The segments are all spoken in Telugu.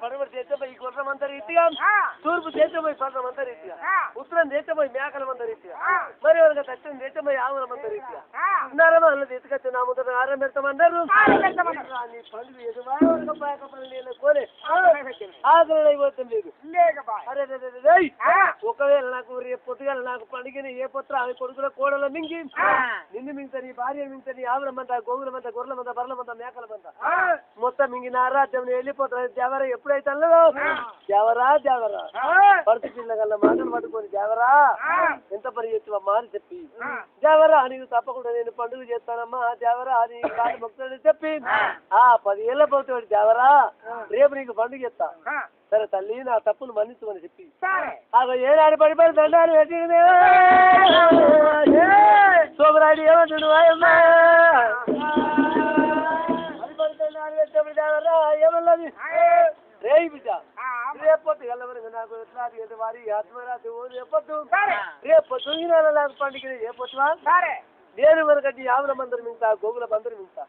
పడమటి చేస్తే పోయి గుర్రమంతా రీతిగా, తూర్పు చేస్తే పోయి పర్రమంతా రీతిగా, ఉత్తరం చేస్తే పోయి మేకలమంతా రీతిగా, మరి వాళ్ళకి దక్షిణ చేస్తే పోయి ఆవులమంతా రీతిగా, నరమాలను తీసుకొచ్చి నా ముందర ఆరం పెడతామన్నారు. నీ పండుగ ఎదురు కోరే ఆదరణ అయిపోతుంది లేదు. అరే ఒకవేళ నాకు రేపు పొద్దుగాల నాకు పండుగని ఏ పొత్ర ఆమె కొడుకుల కోడలో మింగి నిన్ను మింగుతా, నీ భార్య మింగుతా, నీ ఆవులమంతా గోగులమంతా గొర్రెలమంతా బర్రెలమంతా మేకలమంతా మొత్తం మింగి నా రాజ్యం వెళ్ళిపోతాను. దేవరా ఎప్పుడైతే అన్నదో దేవరా దేవరా పడుతు పిల్ల కల్లా మాటలు పట్టుకొని దేవరా ఎంత పని చేస్తావా అని చెప్పి దేవరా నీకు తప్పకుండా నేను పండుగ చేస్తానమ్మా దేవరా నీ కాళ్ళు మొక్కుతాడని చెప్పి 10 ఏళ్ళ పోతాడు దేవరా రేపు నీకు పండుగ చేస్తా. సరే తల్లి నా తప్పును మన్నించమని చెప్పి ఏనాడు పడిపోయి దండాలు పెట్టింది. సోమరాయుడు ఏమంటుడు అమ్మా ఏమన్నది రేయి బిడ్డ రేపొద్దు వెళ్ళవరకు నాకు ఎట్లాంటి వారి ఆత్మరాత్రి రేపొద్దు రేపొద్దు నాకు పండుగ రేపొద్దువా నేను వరకు నీ ఆవుల మందరు మింగుతా, గోగుల బందరు మింగుతా,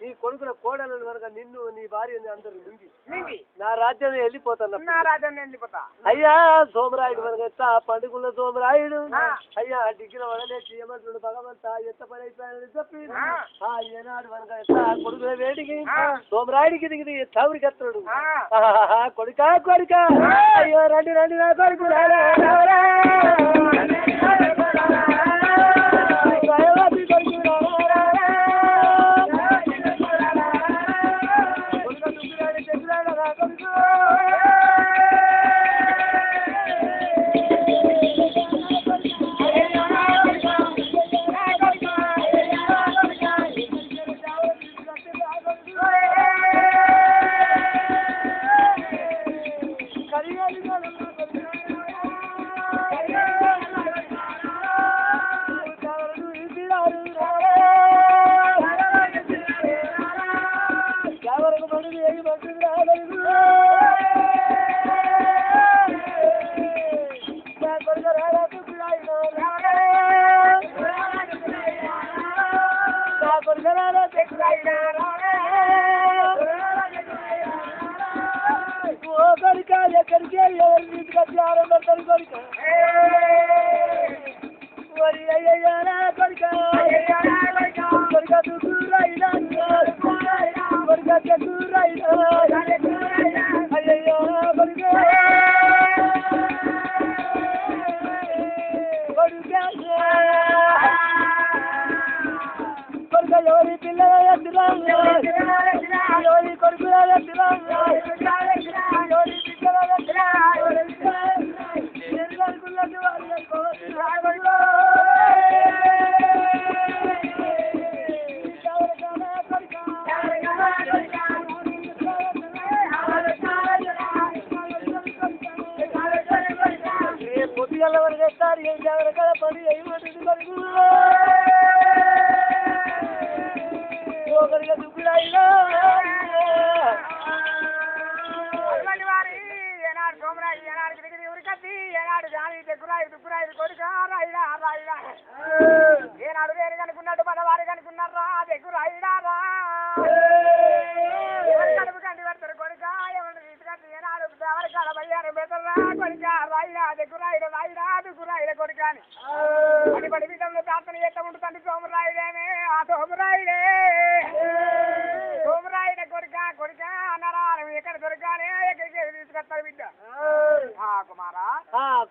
నీ కొడుకుల కోడలను వరకు నిన్ను నీ భార్యని అందరు మింగి నా రాజ్యాన్ని వెళ్ళిపోతాను. అయ్యా సోమరాయుడు వరకు ఎత్తా పండుగల సోమరాయుడు అయ్యా డిగ్గిన వడలేసి ఏమంటుడు భగవంతా ఎంత పని అయిపోయాడని చెప్పి ఏనాడు వరకు ఎత్తా కొడుకుల వేడికి సోమరాయుడికి దిగి చౌరికి ఎత్తాడు. కొడుకా కొడుకా అయ్యో రండి రండి నా కొడుకు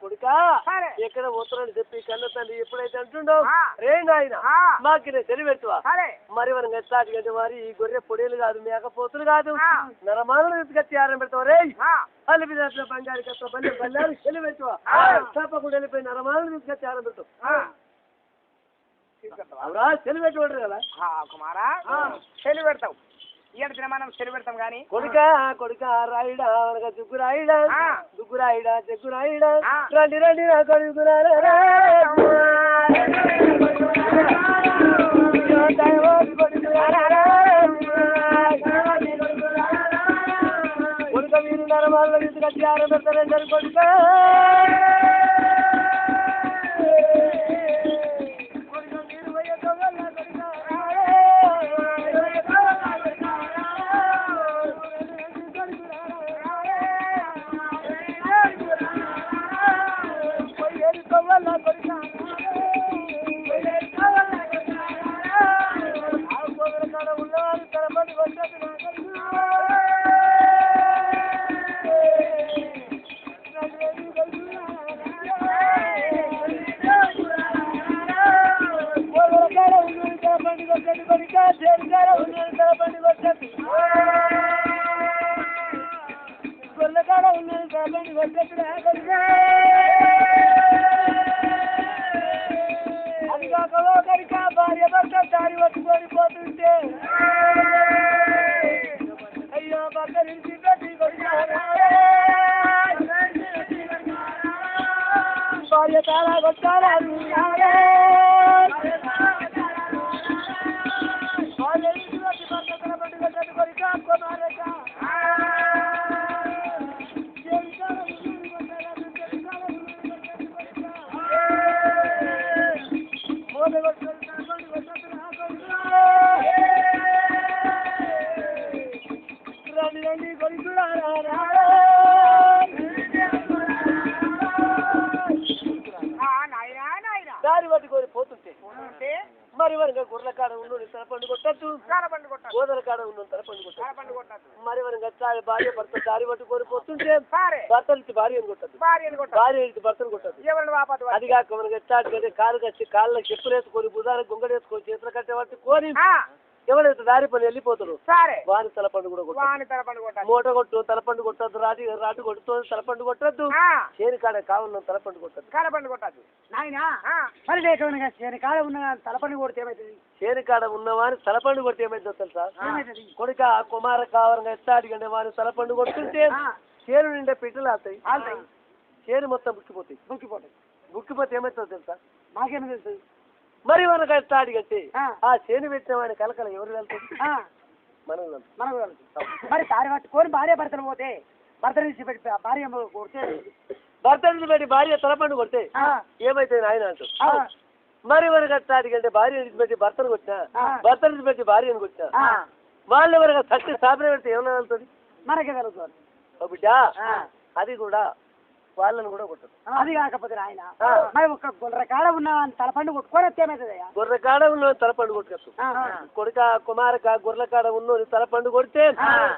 కొడుకా ఎక్కడ పోతున్నాడు చెప్పి కన్న తండ్రి ఎప్పుడైతే అంటుండో రే నాయన మాకు తెలివెట్టువా మరి మనం ఎట్లాంటి వారి ఈ గొర్రె పొడేలు కాదు మేకపోతులు కాదు నరమాలను తీసుకొచ్చి ఆరం పెడతావు రే అల్లి బంగారు కట్ట బల్లారు తెలివెట్టువా తప్పకుండా వెళ్ళిపోయి నరమాలను తీసుకొచ్చి ఆరం పెడతావు అవునా తెలివెట్టుకోడు కదా కుమారా చెలి పెడతావు ఇయ్యడిన మనం చెలి పెడతాం కానీ కొడుకా కొడుకా రాయిడా అనగా దుగ్గురాయిడా దుగ్గురాయిడా జగ్గురాయిడా రండి రండి నా కొడుకురారా కొడుక మీరు నరమాలను తీసుకొచ్చి ఆరం పెడతారంటారు కొడుకా కనుక భార్య భర్త దారి పట్టుకొని పోతుంటే అయ్యో భర్త నిలిచి పెట్టి భార్య తారా కొట్టారా భార్య ఇంటి వచ్చి భర్త తల పట్టు కొట్టని కొరిక కుమారక దారి పట్టుకొని పోతుంటే మరి వరంగా గుర్రెల కాడ ఉన్నోడి తల పండు కొట్టద్దు గోదల కాడ ఉన్న తల పండు కొట్టద్దు మరి వరంగా భార్య భర్త దారి పట్టుకొని పోతుంటే భర్తలు ఇచ్చి భార్యను కొట్టద్దు భార్య ఇచ్చి భర్తను కొట్టద్దు అది కాక మనకి ఎట్టాడు కాలు కట్టి కాళ్ళకి చెప్పులు వేసుకొని బుధానికి గుంగడు వేసుకొని చేతులు కట్టే పట్టుకొని ఎవరైతే దారి పని వెళ్ళిపోతారు వాని తలపండు కూడా కొట్టద్దు మూట కొట్టు తలపండు కొట్టద్దు రాటు కొడుతూ తలపండు కొట్టద్దు చేని కాడ కావాలన్న తలపండు కొట్టద్దు చేని కాడ ఉన్న తలపండు కొడితే ఏమైతుంది చేని కాడ ఉన్నవాని తలపండు కొడితే ఏమైతుందో తెలుసా కొడుక కుమార కావాలంగా ఎత్తాడిగండి వాని తలపండు కొట్టుంటే చేను నిండా పిట్టలు ఆతాయి చేను మొత్తం బుక్కిపోతే ఏమైతుందో తెలుసా మాకేమో తెలుసు మరి మనకు ఎత్తాడి కట్టి ఆ చేను పెట్టిన వాడి కలకల ఎవరు వెళ్తుంది మనకు మరి దారి పట్టుకొని భార్య భర్తలు పోతే భర్త నుంచి పెట్టి భార్య కొడితే భర్త నుంచి పెట్టి భార్య తలపండు కొడితే ఏమైతుంది ఆయన అంటూ మరి మనకు ఎత్తాడి కంటే భార్య నుంచి పెట్టి భర్తను కొట్టినా భర్త నుంచి పెట్టి భార్యను కొట్టినా వాళ్ళు ఎవరికి సత్య స్థాపన పెడితే ఏమైనా వెళ్తుంది మనకే కలుగుతుంది బిడ్డ అది కూడా వాళ్ళని కూడా కొట్టదు అది కాకపోతే ఆయన మరి ఒక గొర్రె కాడ ఉన్న తలపండు కొట్టుకొని ఏమైతుంది గొర్రె కాడ ఉన్న తలపండు కొట్టుకొచ్చు కొడుక కుమారక గొర్రెల కాడ ఉన్న తలపండు కొడితే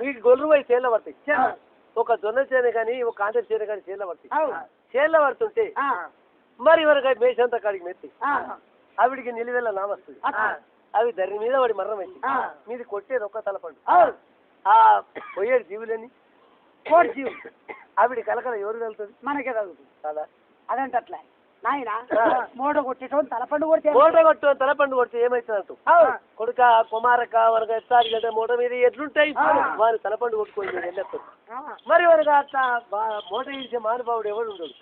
ఈ గొర్రెలు పోయి చేళ్ళ పడతాయి ఒక జొన్న చేను కానీ ఒక కాంటల చేను కానీ చేళ్ళ పడతాయి చేళ్ళ పడుతుంటే మరి వరకు మేషంతా కాడికి మెత్తి ఆవిడికి నిలువెల్ల నామస్తుంది అవి దరి మీద వాడి మరణం అయింది మీది కొట్టేది ఒక్క తలపండు ఆ పోయేది జీవులని ఆవిడ కలకల ఎవరు వెళ్తుంది మనకే తగ్గుతుంది కదా అదంటే అట్లా నాయన మూట కొట్టేటోని తలపండు కొడితే మూట కొట్టు తలపండు కొడితే ఏమైతుందంటూ కొడుక కుమారక వరకు ఎత్తారు కదా మూట మీద ఎట్లుంటాయి వారు తలపండు కొట్టుకొని వెళ్ళేస్తారు మరి వరకు అట్లా మూట ఇచ్చే మానుభావుడు ఎవడు ఉండడు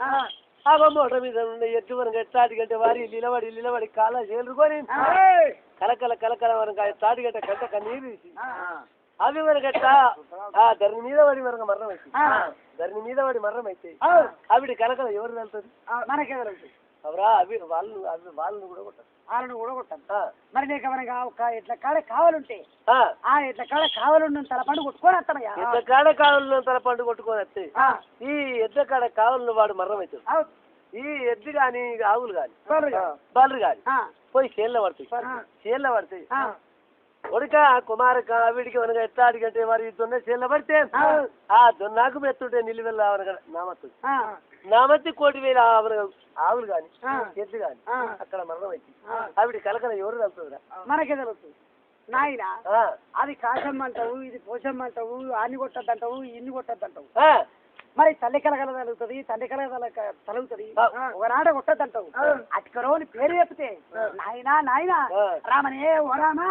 ఆ మూట మీద ఎద్దు వరకు ఎత్తాడు గంటే వారి నిలబడి కాళ్ళ చేరుకొని కలకల వరకు ఎత్తాడు గంట కంట కన్నీరు తీసి అవి వరకట్ట ఆ ధరణి మీద వాడి వరకు మరణం అయితే ధరణి మీద వాడి మరణం అయితే ఆవిడ కలకల ఎవరు వెళ్తుంది మనకే వెళ్తుంది అవరా అవి వాళ్ళని కూడా కొట్టారు వాళ్ళని కూడా కొట్టాను మరి నీకు ఏమైనా ఒక ఎట్ల కాడ కావాలంటే ఆ ఎట్ల కాడ కావాలన్న తలపండు కొట్టుకొని వస్తానయ్యా ఎట్ల కాడ కావాలన్న తలపండు కొట్టుకొని వస్తే ఈ ఎద్ద కాడ కావాలన్న వాడు మరణం అవుతుంది ఈ ఎద్దు గాని ఆవులు గాని బర్రెలు గాని పోయి చేళ్ళ పడతాయి కొడుక కుమారక వీడికి మనకు ఎత్తాడి కంటే మరి దొన్న చేళ్ళ పడితే ఆ దొన్నాకు మెత్తుంటే నిలువెల్ల నామత్తి 1,00,000 ఆవులు గాని ఎద్దు గాని అక్కడ మరణం అయితే ఆవిడ కలకల ఎవరు వెళ్తుందిరా మనకే తెలుస్తుంది నాయన అది కాసమ్మంటావు ఇది పోసమ్మంటావు అన్ని కొట్టద్దంటావు ఇన్ని కొట్టద్దంటావు మరి తల్లి కలగల తలుగుతుంది తండ్రి కలగల తలుగుతుంది ఒకనాడ కొట్టద్దంటావు అటుకరోని పేరు చెప్తే నాయన రామనే ఓ రామా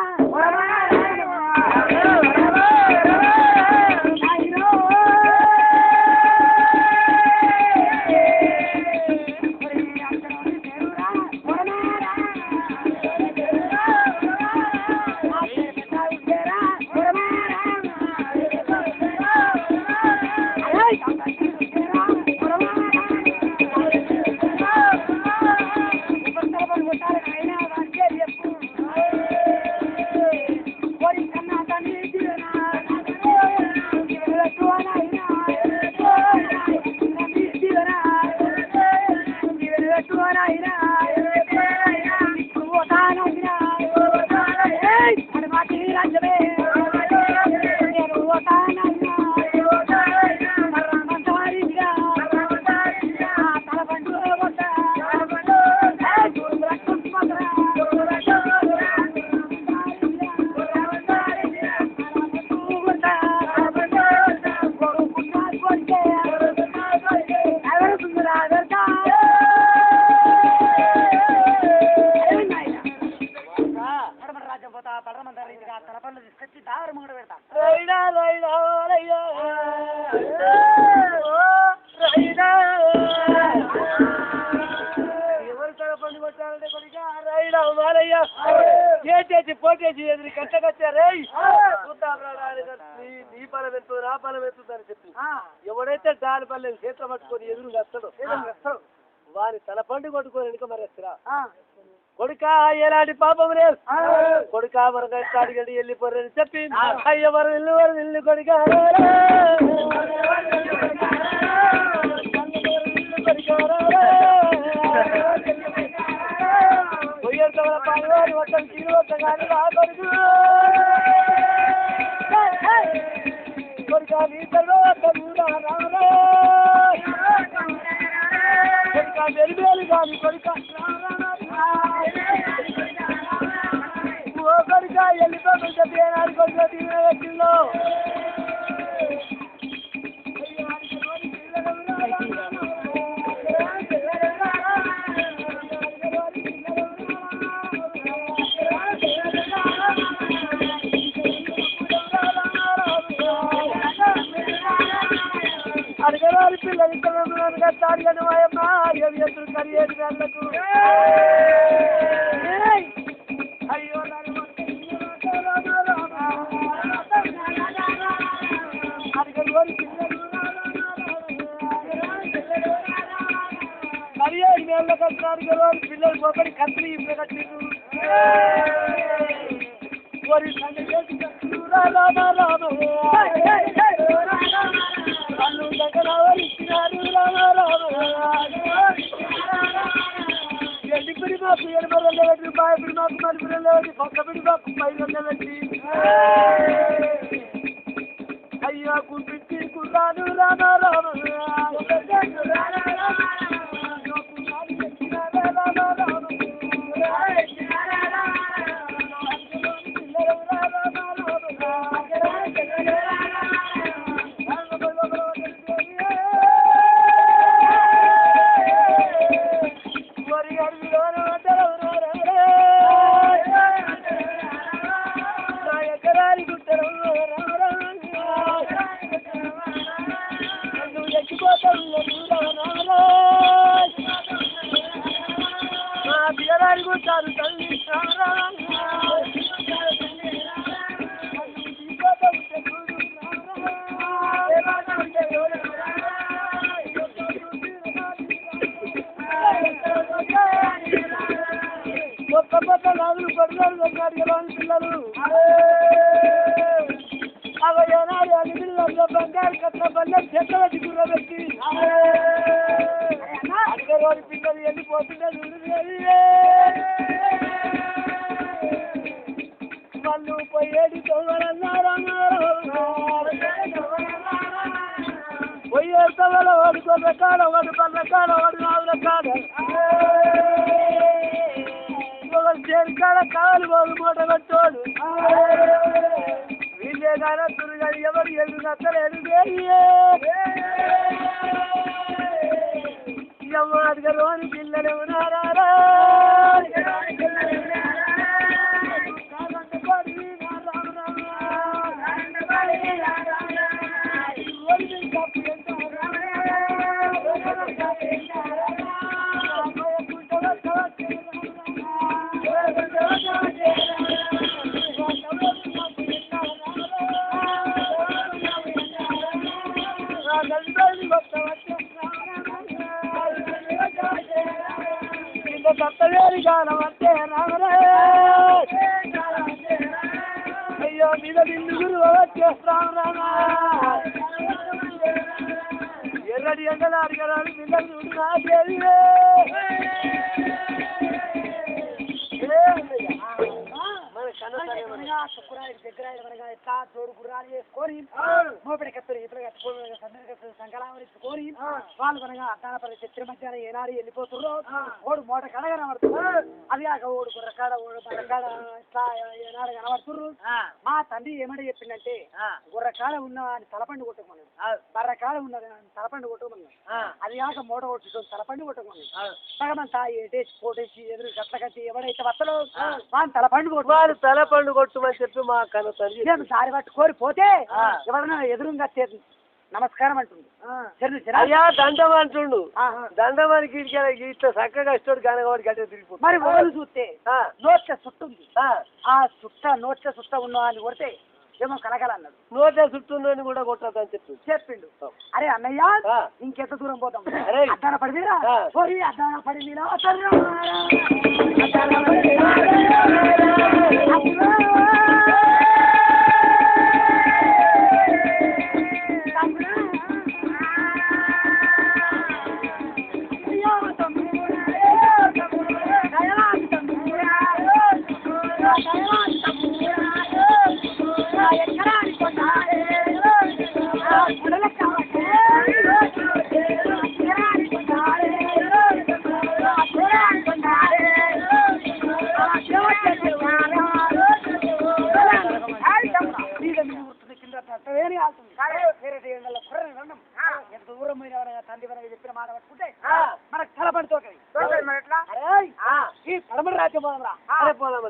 ఎవరు తలపండు కొట్టాలంటే కొడుకా రైడా మాలయ్య చేసి పోటేసి ఎదురు కట్టకొచ్చారే నీ పలం ఎంతో నా పలం ఎంతుందని చెప్పి ఎవడైతే దాని పల్లెలు చేతులు పట్టుకొని ఎదురు వస్తాడో వారి తలపండు కొట్టుకొని వెనుక మరేస్తారా కొడుక ఎలాంటి పాపం లేదు కొడుక మరొక అడిగడి వెళ్ళిపోరని చెప్పి అయ్య వరల్లు కొడుక పొయ్యేళ్ళ పాల్వారి మొత్తం తీరు వద్ద కానీ రా కొడుకు కొడుక నీ తర్వాత కొడుక మెరుమేలు కానీ కొడుక కొడుక వెళ్ళిపోతుంటే పేనాడు కొడుక తీరు అడగవారి పిల్లలు ఇక్కడ తాడిగను మాయమ్మ ఎదురు కరియేది వాళ్ళకు అయ్యో అడగవారి పిల్లలు కరియేది వేళ్ళకు అడగవారి పిల్లలు ఒకటి కత్తిరి ఇప్పుడు కట్టిండు వరి సంగతి ఎడిపిడి మాకు 800 రూపాయలు మాకు 40 పక్కపిడి మాకు 500 అయ్యా గుంపిచ్చి కుర్రాను రామ రామ పిల్లలు అవయనాడు అని పిల్లలు బంగారు కట్ల బల్ల చెట్ల గుర్రబెట్టి అడిగరోడి పిల్లలు వెళ్ళిపోతున్నారు వాళ్ళు పోయేది పోయే తవల వాడు కొర్ర కాడ వాడు పళ్ళ కాడ వాడు నావుల కాడ చేరు కాడ కావాలి వాళ్ళు మూట కట్టోడు వీళ్ళే కానీ తురుగాడు ఎవరు ఎదురునక్కలేడు అడిగలోని పిల్లలు ఉన్నారా అయ్యో మీద బిందు గురువు వచ్చేస్తాం రామా ఎర్రడి ఎండలు అడిగరాలు పిల్లలు చూడునా వేసుకొని మోపిడి కత్తులు ఇతర కట్టుకొని సంకలామని వాళ్ళు మనగా అడ్డానపల్లి చర్చ మధ్యాహ్నం ఏనాడు వెళ్ళిపోతుర్రో ఓడు మూట కడ కనబడుతున్నారు అది కాక ఓడు గుర్రకాడ ఓడు బర్రకాడ ఇట్లా ఏనాడు కనబడుతుర్రు మా తండ్రి ఏమంటే చెప్పిందంటే గుర్రకాడ ఉన్న తలపండు కొట్టుకున్నాడు బర్రకాడ ఉన్నది తలపండు కొట్టుకున్నాడు అది కాక మూట కొట్టుకొని తలపండు కొట్టుకున్నాడు సగమంతా ఏటేసి పోటేసి ఎదురు గట్ల కట్టి ఎవడైతే వస్తలో వాళ్ళు తలపండు కొట్టు వాళ్ళు తలపండు కొట్టుమని చెప్పి మా కన్న తండ్రి దారి పట్టుకోరి పోతే ఎవరన్నా ఎదురుగా నమస్కారం అంటుంది. అయ్యా దండం అంటుండు. దండమానికి ఇట్లా చక్కగా ఇస్తాడు కానీ వాడికి గట్టిగా తిరిగిపోతుంది. మరి ఓలు చూస్తే నోట్ల చుట్టుంది. ఆ చుట్ట నోట్ల చుట్ట ఉన్నా అని కొడితే ఏమో కలగలన్నాడు. నోట్ల చుట్టుందని కూడా కొట్టదని చెప్పిండు. అరే అన్నయ్య ఇంకెంత దూరం పోతాం? అద్దాన పడిమీరా అద్దాన పడిమీరా ఎంత దూరం తండ్రి చెప్పిన మాట పట్టుకుంటే మనకు తలపడితో ఈ పడమర రాజ్యం పోదాం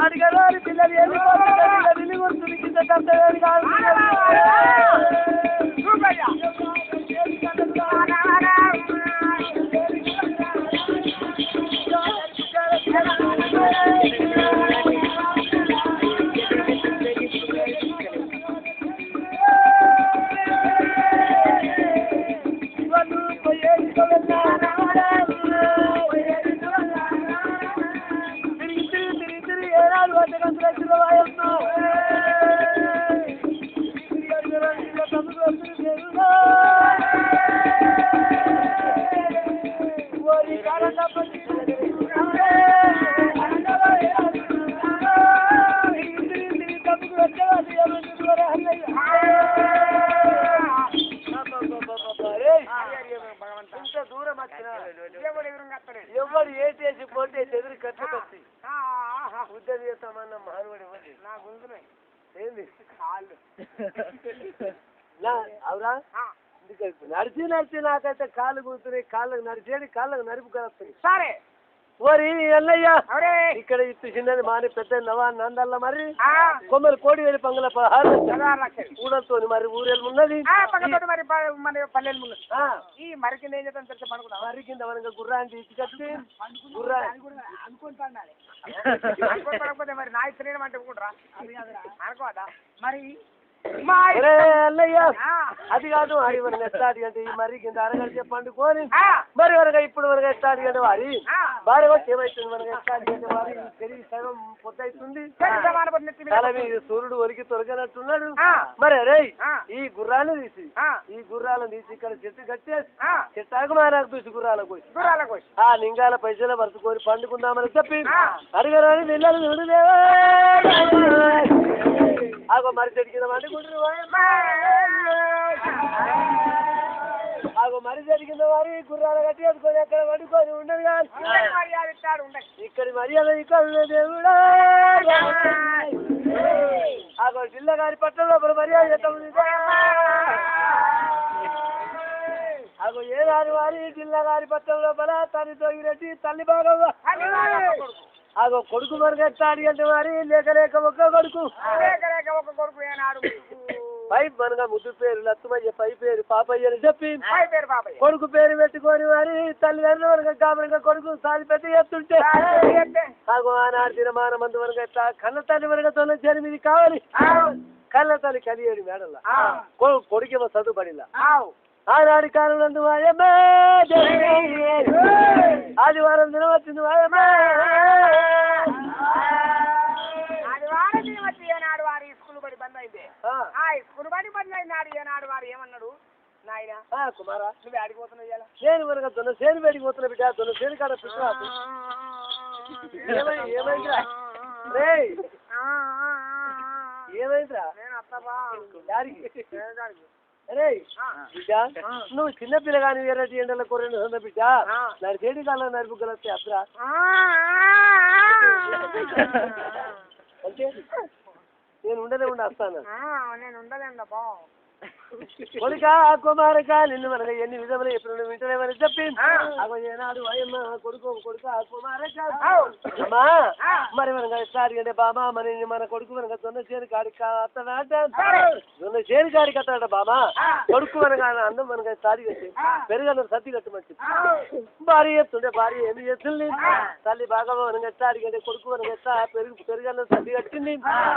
అడిగారు పిల్లలు ఎవరు ఏసేసి పోతే ఎదురు ఖర్చు కట్టి ఉద్యోగం చేస్తామన్న మానవుడు ఏంది అవురా నడిచి నడిచి నాకైతే కాళ్ళు కూర్చున్నాయి. కాళ్ళకు నడిచేది కాళ్ళకు నడుపు కలుస్తుంది. సరే ఓరి అన్నయ్య ఇక్కడ ఇటు చిన్నది మాని పెద్ద నవా నందల్ల మరి కొమ్మలు కోడి వేలు పంగుల 16 కూడలతో మరి ఊరేళ్ళు ఉన్నది పల్లెలు ఈ మరి కింద ఏం చేద్దాం తెలిసి పండుకున్నా మరి కింద మనకి గుర్రాన్ని తీసుకొచ్చి అనుకోకపోతే మరి నా ఇష్టం అంటే అనుకోదా మరి అన్నయ్య అది కాదు అది వరకు ఎత్తాది అంటే ఈ మరి కింద అరగడిచే పండుకొని మరి వరగా ఇప్పుడు వరకు ఎత్తాది అంటే వారి భార్య వచ్చి ఏమైతుంది మనకి ఎత్తాది అంటే వారి పెరిగి సగం పొద్దవుతుంది. తల మీద సూర్యుడు ఒలికి తొలగినట్టున్నాడు. మరి అరే ఈ గుర్రాలను తీసి ఇక్కడ చెట్టు కట్టేసి చెట్టాకు మారాకు చూసి గుర్రాలకు పోయి ఆ లింగాల పైసలు పరుచుకొని పండుకుందామని చెప్పి అడిగారని పిల్లలు చూడలేవా ఆగో మరి చెట్టు కింద పండుకుంటారు. ఆగో మరి జరిగిన వారి గుర్రాలు కట్టి వేసుకొని అక్కడ పడుకొని ఉండదు కానీ ఇక్కడి మర్యాద ఇక్కడ దేవుడా. ఆగో జిల్లా గారి పట్టణంలో మర్యాద ఎట్లా ఆగో ఏ దాని వారి జిల్లా గారి పట్టణంలో బల తల్లి తొగిరెడ్డి తల్లి బాగా ఆగో కొడుకు మరుగెత్తాడు అంటే మరి లేక ఒక్క కొడుకు పై మనగా ముద్దు పేరు లత్తుమయ్య పై పేరు పాపయ్య అని చెప్పి కొడుకు పేరు పెట్టుకొని మరి తల్లిదండ్రులు వరకు కామరంగా కొడుకు సాది పెట్టి ఎత్తుంటే ఆగో ఆనాడు దినమాన మందు వరకు ఎట్లా కన్న తల్లి వరకు తొల జరిమిది కావాలి కన్న తల్లి కలియేడు మేడల్లా కొడుకేమో చదువుబడిలా ఆనాడి కాలంలో ఆదివారం దినం వచ్చింది ఏనాడు వారి స్కూల్ బడి బంద్ అయింది. ఆ స్కూల్ బడి బంద్ అయినాడు ఏనాడు వారు ఏమన్నాడు నాయన కుమారా నువ్వు ఆడిపోతున్నావు ఇలా సేను వరకు దొన్న సేను వేడికి పోతున్నా బిడ్డ దొన్న సేను కాడ ఏమైందిరా ఏమైందిరా అరే బిడ్డ నువ్వు చిన్న పిల్లగాని వేరే ఎండలకు 200 బిడ్డ నాకు చేడి కాలం నడుపుగలస్తే అప్పుడా అంటే నేను ఉండనే వస్తాను నేను ఉండలేండి బా కొడుక కుమారక నిన్ను మనకు ఎన్ని విధములు ఎప్పుడు వింటలేమని చెప్పింది ఏనాడు అయ్యమ్మ కొడుకు కుమారక అమ్మా మరి మనకు సారి అంటే బామా మన కొడుకు మనకు జొన్న చేను కాడికి అత్తనాట జొన్న చేను కాడికి అత్తాడ బామా కొడుకు మనకు అందం మనకు సారి కట్టి పెరుగన్న సత్తి కట్టమంచి భార్య చెప్తుండే భార్య ఏమి చేస్తుంది తల్లి బాగా మనకు సారి కంటే కొడుకు మనకు పెరుగన్న సత్తి కట్టింది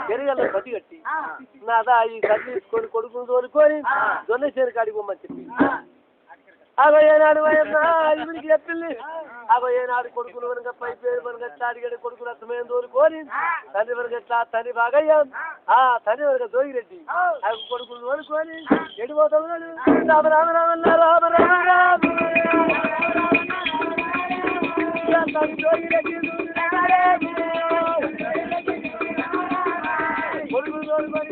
పెరుగన్న సత్తి కట్టి నాదా ఈ సత్తి తీసుకొని కొడుకుని తోలుకొని జొన్న చేను కాడికి పోమని చెప్పి అగో ఏనాడు ఇవిడికి చెప్పింది అగో ఏనాడు కొడుకులు మనక పై పేరు మనక తాడిగడి కొడుకులు అర్థమైన తోలుకొని తండ్రి మనక తండ్రి బాగయ్యా ఆ తండ్రి మనక జోగిరెడ్డి అవి కొడుకులు తోలుకొని ఎడిపోతాడు రామ రామ రామ రామ రామ రామ జోగిరెడ్డి కొడుకులు తోలుకొని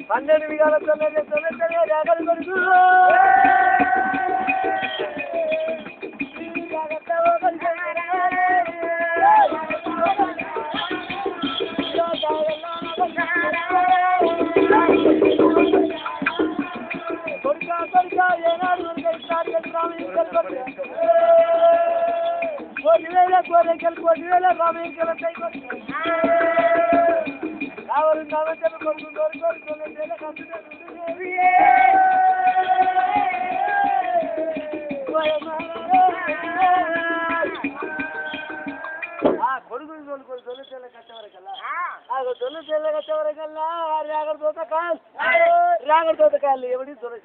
పన్నెండు విధాల కొడుకు ఏనాడు కోటి వేల రామయ్య కావాలి కొడుకుని తోలుకొని జొన్న తెల్ల కట్టవరకల్లా జొన్న తెల్ల కట్టవరకల్లా రాగడ దోసకాయలు ఎవడి జొన్న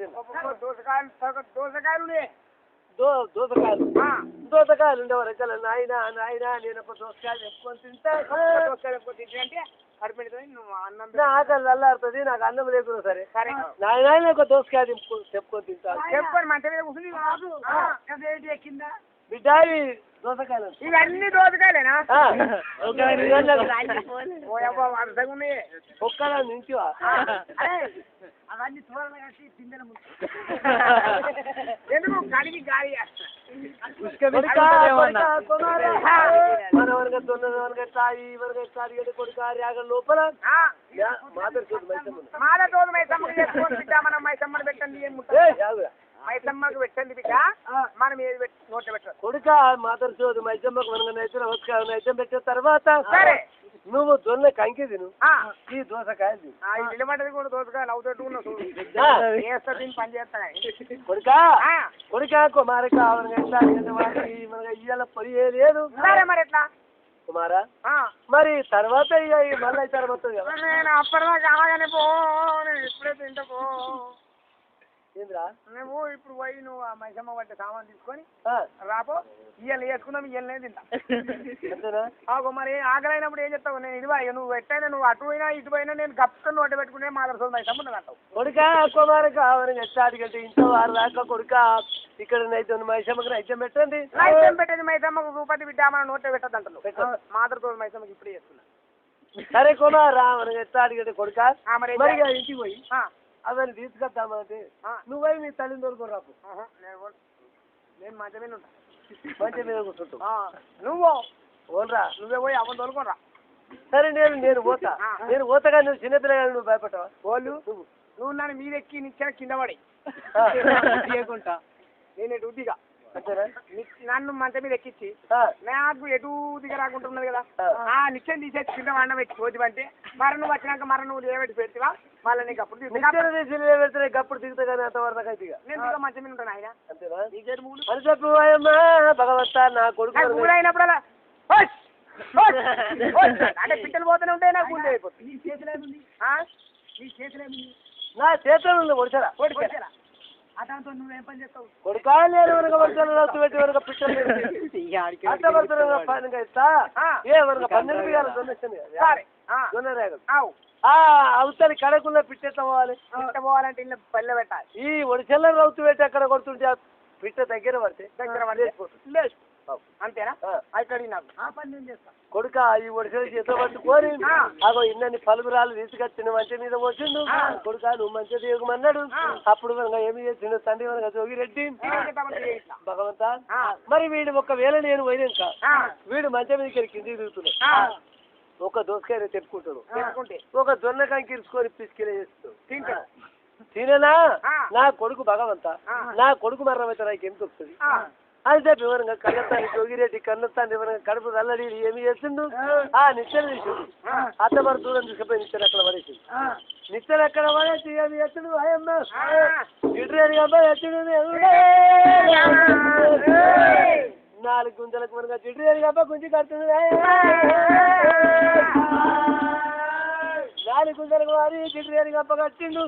దోసకాయలు ఉండేవారకల్లా నాయన నేను దోసకాయలు ఎక్కువ తింటా ఆకలి అల్లాడుతుంది నాకు అన్నం లేకుండా సరే నాయన ఒక దోసకాయ చెప్పుకొని తింటా బిడ్డ దోసకాయలు ఇవన్నీ దోసకాయలేనా ఒక్కడా నుంచి అవన్నీ తోరణ కట్టి పిందెల ఎందుకు కడిగి గాలి లోపల మనం మైసమ్మని పెట్టండి మైసమ్మకు పెట్టండి బిడ్డ మనం ఏది నోట పెట్టాలి కొడుక మాతరు చోదు మైసమ్మకు మనం నైతం పెట్టిన తర్వాత నువ్వు జొన్న కంకి తిను ఈ దోసకాయలు నిలబడ్డది కూడా దోసకాయలు అవుతూ పని చేస్తా కొడుక కుమారక ఇయ్యాల పొయ్యి లేదు మరి ఎట్లా కుమారా మరి తర్వాత మళ్ళీ తర్వాత నేను అప్పటిదాకా అలాగనే పో ఇప్పుడే తింటా పో ఏంద్రా నువ్వు ఇప్పుడు పోయి నువ్వు ఆ మైసమ్మ పట్టే సామాన్ తీసుకొని రాపో ఇయ్యలు వేసుకుందాం ఇయ్యలనే తింటా మరి ఆకలైనప్పుడు ఏం చెప్తావు నేను ఇదివా నువ్వు ఎట్టయినా నువ్వు అటు పోయినా ఇటు పోయినా నేను గప్పుకొని నోట పెట్టుకునే మాదర్సోదు మైసమ్మ అంటావు కొడుక కుమారక ఎట్టాడికంటే ఇంట్లో వారు దాకా కొడుక ఇక్కడ నైతే మైసమ్మకి నైతం పెట్టండి నైతం పెట్టేది మైసమ్మకు రూపాయి బిడ్డ మన నోట పెట్టద్దు అంటారు మాదర్సోదు మైసమ్మకి ఇప్పుడే చేస్తున్నా సరే కుమారా మనకి ఎట్టాడికంటే కొడుక మరి ఇంటికి పోయి అవన్నీ తీసుకొద్దామంటే నువ్వై నీ తల్లిని దొరుకు రాపు నేను మంచి మీద ఉంటా మంచి మీద కూర్చుంటావు నువ్వు ఓన్రా నువ్వే పోయి అవన్నీ దొరుకురా సరే నేను పోతాగా నువ్వు చిన్నపిల్లగా నువ్వు భయపడతావా వాళ్ళు నువ్వు నన్ను మీరెక్కి నిచ్చిన కింద పడి నేను డ్యూటీగా నన్ను మంచం మీద ఎక్కించి నాకు ఎటు దిగ రాకుంటున్నది కదా ఆ నిత్యం తీసేసి కింద వండ పెట్టి రోజు అంటే మరి నువ్వు వచ్చినాక మరి నువ్వు లేవెట్టి పెడతావా మళ్ళీ నీకు అప్పుడు పెడితే అప్పుడు దిగుతా కానీ అంతవరకు అయితే నేను మంచం మీద ఉంటాను ఆయన భగవంతా నా కొడుకు అయినప్పుడల్లా అంటే పిట్టలు పోతూనే ఉంటాయి నాకు ముందే అయిపోతుంది నీ చేతులేముంది నా చేతులు ఉంది ఒడిచారా అతనితో నువ్వేం పని చేస్తావు కొడుకా నేను వరకు వర్షాలు పెట్టి వరకు పిట్టలు ఇస్తా ఏ వరకు 12 అవతలి కడకుల్లో పిట్టెట్లా పోవాలంటే ఇల్లు పల్లె పెట్టాలి ఈ ఒడిచెల్ల రౌతు పెట్టి అక్కడ కొడుతుంటే పిట్ట దగ్గర పడితే లేదు అంతేనా అక్కడ నాకు ఆ పని నేను చేస్తాను కొడుక ఈ ఒడిచెలు చేతో పట్టుకోని అగో ఇన్నన్ని పలుగురాలు తీసుకొచ్చిన మంచి మీద వచ్చిండు కొడుక నువ్వు మంచిగా దిగమన్నాడు అప్పుడు కనుక ఏమి చేసిండు తండ్రి కనుక జోగిరెడ్డి భగవంతా మరి వీడు ఒకవేళ నేను పోయినాక వీడు మంచి మీద కిందికి దిగుతున్నాడు ఒక దోసకాయ తెప్పుకుంటాడు ఒక జొన్న కంకిరుచుకొని పిసికిలే చేస్తాడు తినేనా నా కొడుకు భగవంతా నా కొడుకు మరణమైతే నాకు ఎంత వస్తుంది అయితే వివరంగా కన్నత్తాన్ని జోగిరెడ్డి కన్నత్తాన్ని వివరంగా కడుపు నల్లడి ఏమి చేస్తుండు ఆ నిత్యం తీసిండు అత్త మరి దూరం తీసుకుపోయి నిత్యం అక్కడ పడేసింది నిత్యం ఎక్కడ పడేసి ఏమి చేస్తుడు అయ్యమ్మ ఇటు అబ్బాయి ఎత్తుడు 4 గుంజలకు మనగా జిడ్డు అబ్బాయి గుంజి కడుతుంది 4 గుంజలకు వారి జిడ్డు గంప కట్టిండు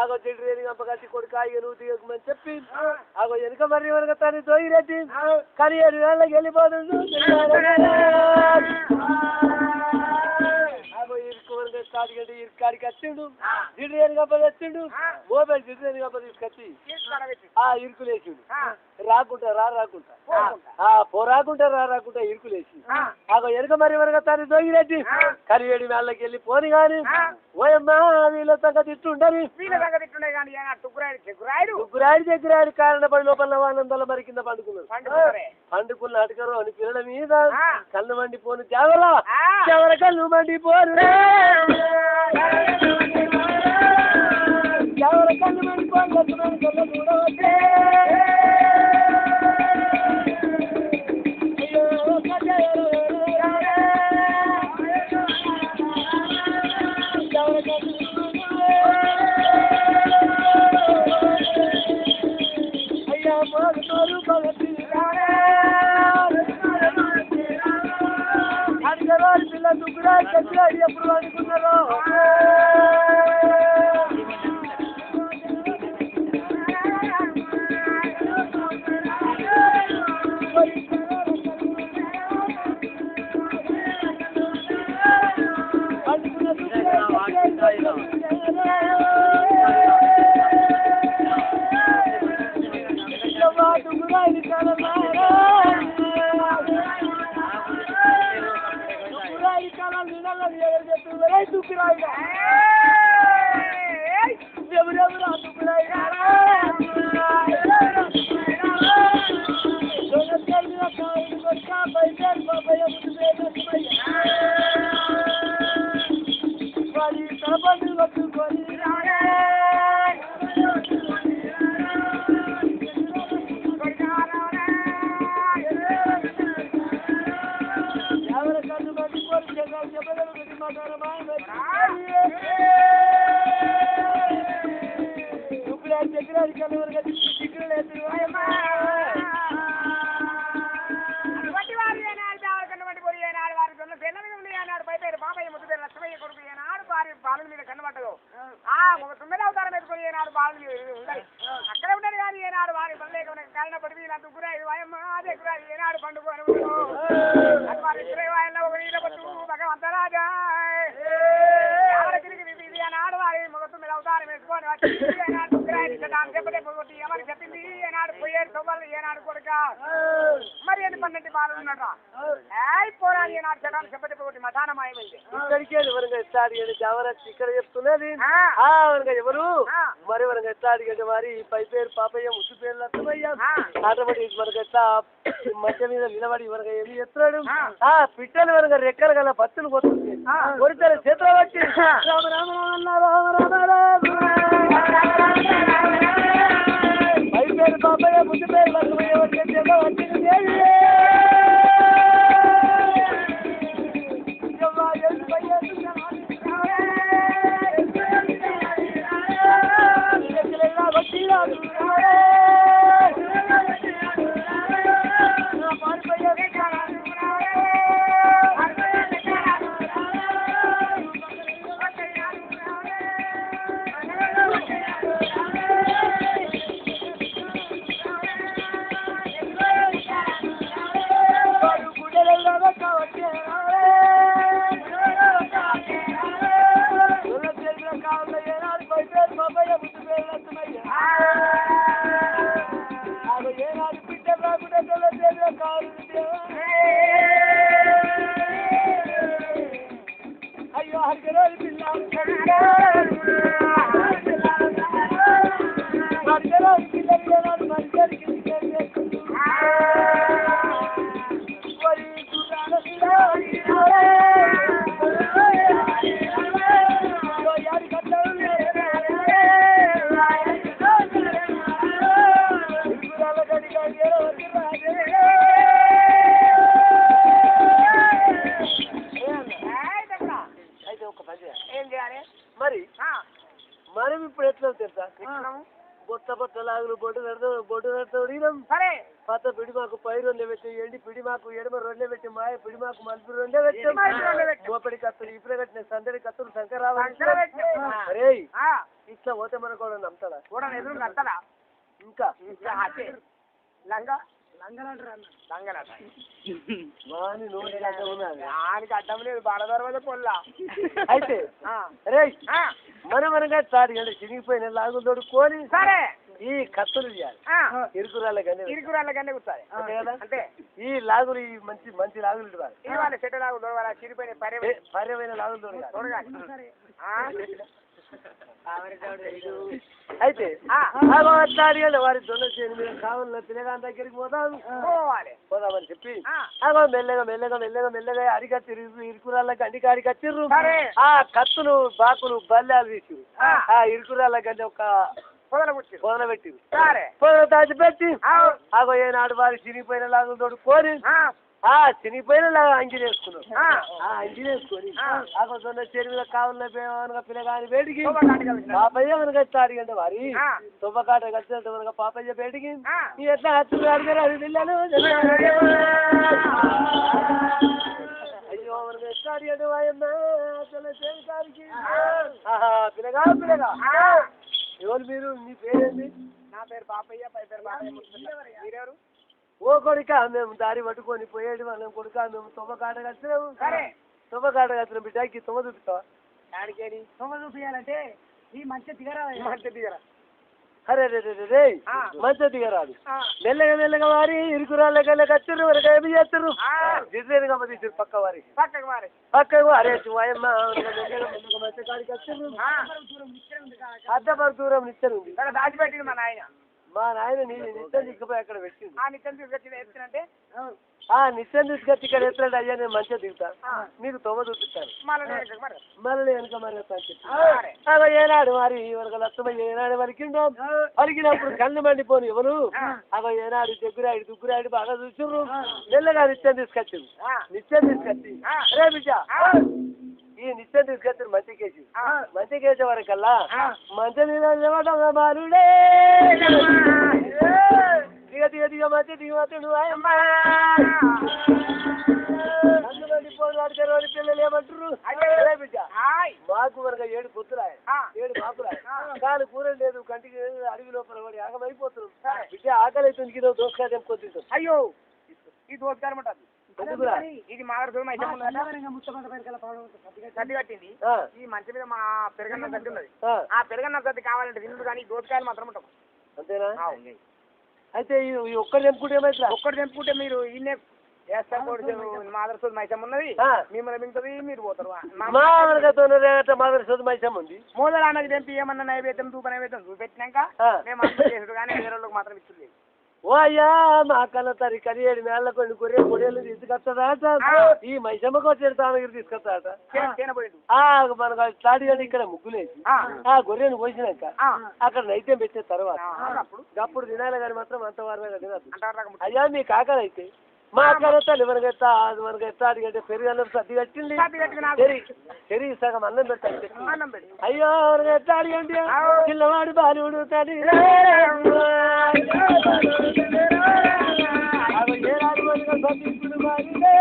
ఆగో జిడ్డు గంప కట్టి కొడుకు నువ్వు దిగమని చెప్పి ఆగో వెనుక మరి వెనక తను తోగిరెడ్డి కానీ 7 వేళ్ళకి వెళ్ళిపోతుండు ఇరుకాడికి వచ్చిండు జిడ్డు గంప తెచ్చిండు మొబైల్ జిడ్డు గంప తీసుకొచ్చి ఇరుకులేసిండు రాకుంటా రాకుంటా ఇరుకులేసి ఆగో వెనుక మరి వెనక తను తోగిరెడ్డి కానీ 7 వేళ్ళకి వెళ్ళి పోని గాని ఓయమ్మా వీళ్ళ సంగతి ఇట్టుండని గురాడి దగ్గరాడి కారణ పడి లోపల ఆనందాల మరి కింద పండుకున్న అటుకరు అని పిల్లల మీద కళ్ళు మండిపోను ఎవర కళ్ళు మండిపోను ఎవర కళ్ళు మండిపోను కళ్ళు చూడవచ్చే పిల్ల దుగ్గురా ఎప్పుడు అనుకున్నారో అక్కడ ఉండదు కానీ ఏనాడు వారి పనులే కాలిన పడి వీళ్ళంతా గురాయి వాయమ్మ అదే గురాయి ఏనాడు పండుకోను వారి భగవంతరాజా ఏనాడు వారి ముఖత్తు మీద అవతారం వేసుకొని చెప్పటి ఏమని చెప్పింది ఏనాడు పోయేడు సొవ్వాలి ఏనాడు కొడుక మరి ఎన్ని 12 బాలు ఉన్నట్రా పోరాని ఏనాడు చట్టాలు చెప్పటి మతానమాయమైంది ఇక్కడ చెప్తున్నది ఎవరు మరి మనకు ఎట్లా అడిగంటే మరి పై పేరు పాపయ్య ముద్దు పేర్లు అర్థమయ్యా ఆటోమేటిక్ మనకు ఎట్లా మధ్య మీద నిలబడి మనకు ఏమి చెప్తున్నాడు పిట్టలు మనకు రెక్కలు గల పత్తులు పోతుంది కొరితలు చేతులు పట్టి రామ రామ రామ రామ రామ రామ పేరు బాబయ్య ముందు పేరు లక్ష్మయ్య వచ్చింది అయ్యో హరిగరో మరి మనం ఇప్పుడు ఎట్లా తెలుసా బొత్త బొత్త లాగులు బొడ్డు నడతాం సరే పాత పిడి మాకు పై రెండే పెట్టి ఎండి పిడి మాకు ఎడమ రెండే పెట్టి మాయ పిడి మాకు మలుపు రెండే పెట్టి గోపడి కత్తులు ఇప్పుడు కట్టిన సందడి కత్తులు శంకరావాలి అరే ఇట్లా పోతే మన కూడా నమ్ముతాడా కూడా ఎదురు కట్టడా ఇంకా లంగా వాని నోటి అడ్డం ఉన్నది ఆయనకి అడ్డం లేదు బాల దర్వాజా పొల్లా అయితే రే మనమనగా స్టార్ట్ అంటే చిరిగిపోయిన లాగులు తోడుకొని సరే ఈ కత్తులు చేయాలి ఇరుకురాళ్ళకన్నా కూర్చోాలి అంతే కదా అంతే ఈ లాగులు ఈ మంచి మంచి లాగులు ఇవ్వాలి ఇవాళ చెట్టు లాగు దొరవాలి చిరిపోయిన పర్యమైన లాగులు తోడగాలి తొడగాలి అయితే వారి దొంగ చేయని మీద కావాలన్న పిల్లగాని దగ్గరికి పోదామని చెప్పి అగో మెల్లగా అడిగచ్చి ఇరుకురాళ్ళకి అడిగి అడిగచ్చిర్రు ఆ కత్తులు బాకులు బల్లాలు తీసిరు ఆ ఇరుకురాళ్ళకి అంటే ఒక పొదల పెట్టి పొదల దాచిపెట్టి అగో ఏనాడు వారి చినిగిపోయిన లాగులు తోడుకొని చినిగిపోయిన లాగా అంజి వేసుకున్నాం అంజి వేసుకొని అగొన్న చెరువులో కావాలన్న పిల్లగాని వేడికి పాపయ్య మనకు అడిగంటే వారి తుబ్బకాట కలిసినట్టు మనకు పాపయ్య వేడికి ఎట్లా హత్తులు అడిగారు అది పిల్లలు అయ్యో మనకు ఎట్లా అడిగాడు వాయమ్మ పిల్లగా ఎవరు మీరు మీ పేరేంటి నా పేరు పాపయ్య పై పేరు పాపయ్య మీరెవరు ఓ కొడుక మేము దారి పట్టుకొని పోయేది వాళ్ళం కొడుక మేము తుమ్మకాట కలిసినాము తుమ్మకాట కలిసిన బిడ్డకి తుమ్మ చూపిస్తావా ఆడికేది తుమ్మ చూపించాలంటే ఈ మంచి దిగరా అరే రే మంచి దిగరాదు మెల్లగా వారి ఇరుకురాళ్ళ కచ్చిర్రు వరకు ఏమి చేస్తారు దిద్దేది గమ్మతీసారు పక్కకు అరే వాయమ్మ మంచి కాడికి వచ్చిర్రు అద్దపరు దూరం నిచ్చెన ఉంది దాచిపెట్టింది మా నాయన నిత్యం తీసుకుపోయి అక్కడ పెట్టింది నిత్యం తీసుకొచ్చి ఎత్తునంటే నిత్యం తీసుకొచ్చి ఇక్కడ ఎత్తులంటే అయ్యా నేను మంచిగా దిగుతా మీకు తొమ్మ చూపిస్తాను మళ్ళీ వెనక మరి ఏనాడు మరి వరకు లక్షమయ్య ఏనాడు వరకిండో వరికినప్పుడు కళ్ళు మండిపోను ఎవరు అవ ఏనాడు దుగ్గురాయుడు బాగా చూసిర్రు మెల్లగా నిత్యం తీసుకొచ్చింది రే బిడ్డ ఈ నిత్యం తీసుకొచ్చారు మంచి కేసి వరకల్లా మంచి బాలుడే దిగ మంచి దిగమతుడు పిల్లలు ఏమంటారు బిడ్డ మాకు వరకు 7 పొత్తురాయి 7 మాకురాయి కాలు కూర లేదు కంటికి అడవి లోపల పడి ఆగమైపోతున్నాం బిడ్డ ఆకలి అవుతుంది దోసకాయ తెంపుకొద్దు అయ్యో ఈ దోసకాయ ఉంటుంది ఇది మాదరసోది సర్ది కట్టింది ఈ మంచి మీద మా పెరగన్న సర్ది ఉన్నది ఆ పెరగన్న సర్ది కావాలంటే తిండు కానీ దోసకాయలు మాత్రం ఉంటాం అంతేనా అయితే ఒక్కటి తెంపుకుంటే ఏమైతే ఒక్కటి తెంపుకుంటే మీరు ఇన్నే మాదరసోది మైసం ఉన్నది మిమ్మల్ని మింగుతుంది మీరు పోతారు మాదరసోది మైసం ఉంది మూదల అన్నది తెంపి ఏమన్నా నైవేద్యం నైవేద్యం చూపెట్టినాక మేము అందరూ చేసుడు కానీ వేరే వాళ్ళకి మాత్రం ఇస్తుంది ఓ అయ్యా మా కన్న తరి కని 7 నెలల కొన్ని గొర్రెలు తీసుకొస్తాడట ఈ మైసమ్మకు వచ్చే తానగిరి తీసుకొస్తాడట మనకు స్టార్ట్ కానీ ఇక్కడ ముగ్గులేసి ఆ గొర్రెను పోసినాక అక్కడ నైతే పెట్టిన తర్వాత అప్పుడు తినాలి కానీ మాత్రం అంతవారమే తినదు అయ్యా మీ కాకలు అయితే మా కరతలు మనకెత్తా అది మనకెత్తా అడిగంటే పెరుగు అన్నం సర్ది కట్టింది పెరిగి సగం అన్నం పెట్టాలి అయ్యో మనకెత్తా అడిగండి పిల్లవాడు బాలుడు తల్లి ఏ రాజు మనకు సర్దిప్పుడు బాలిదే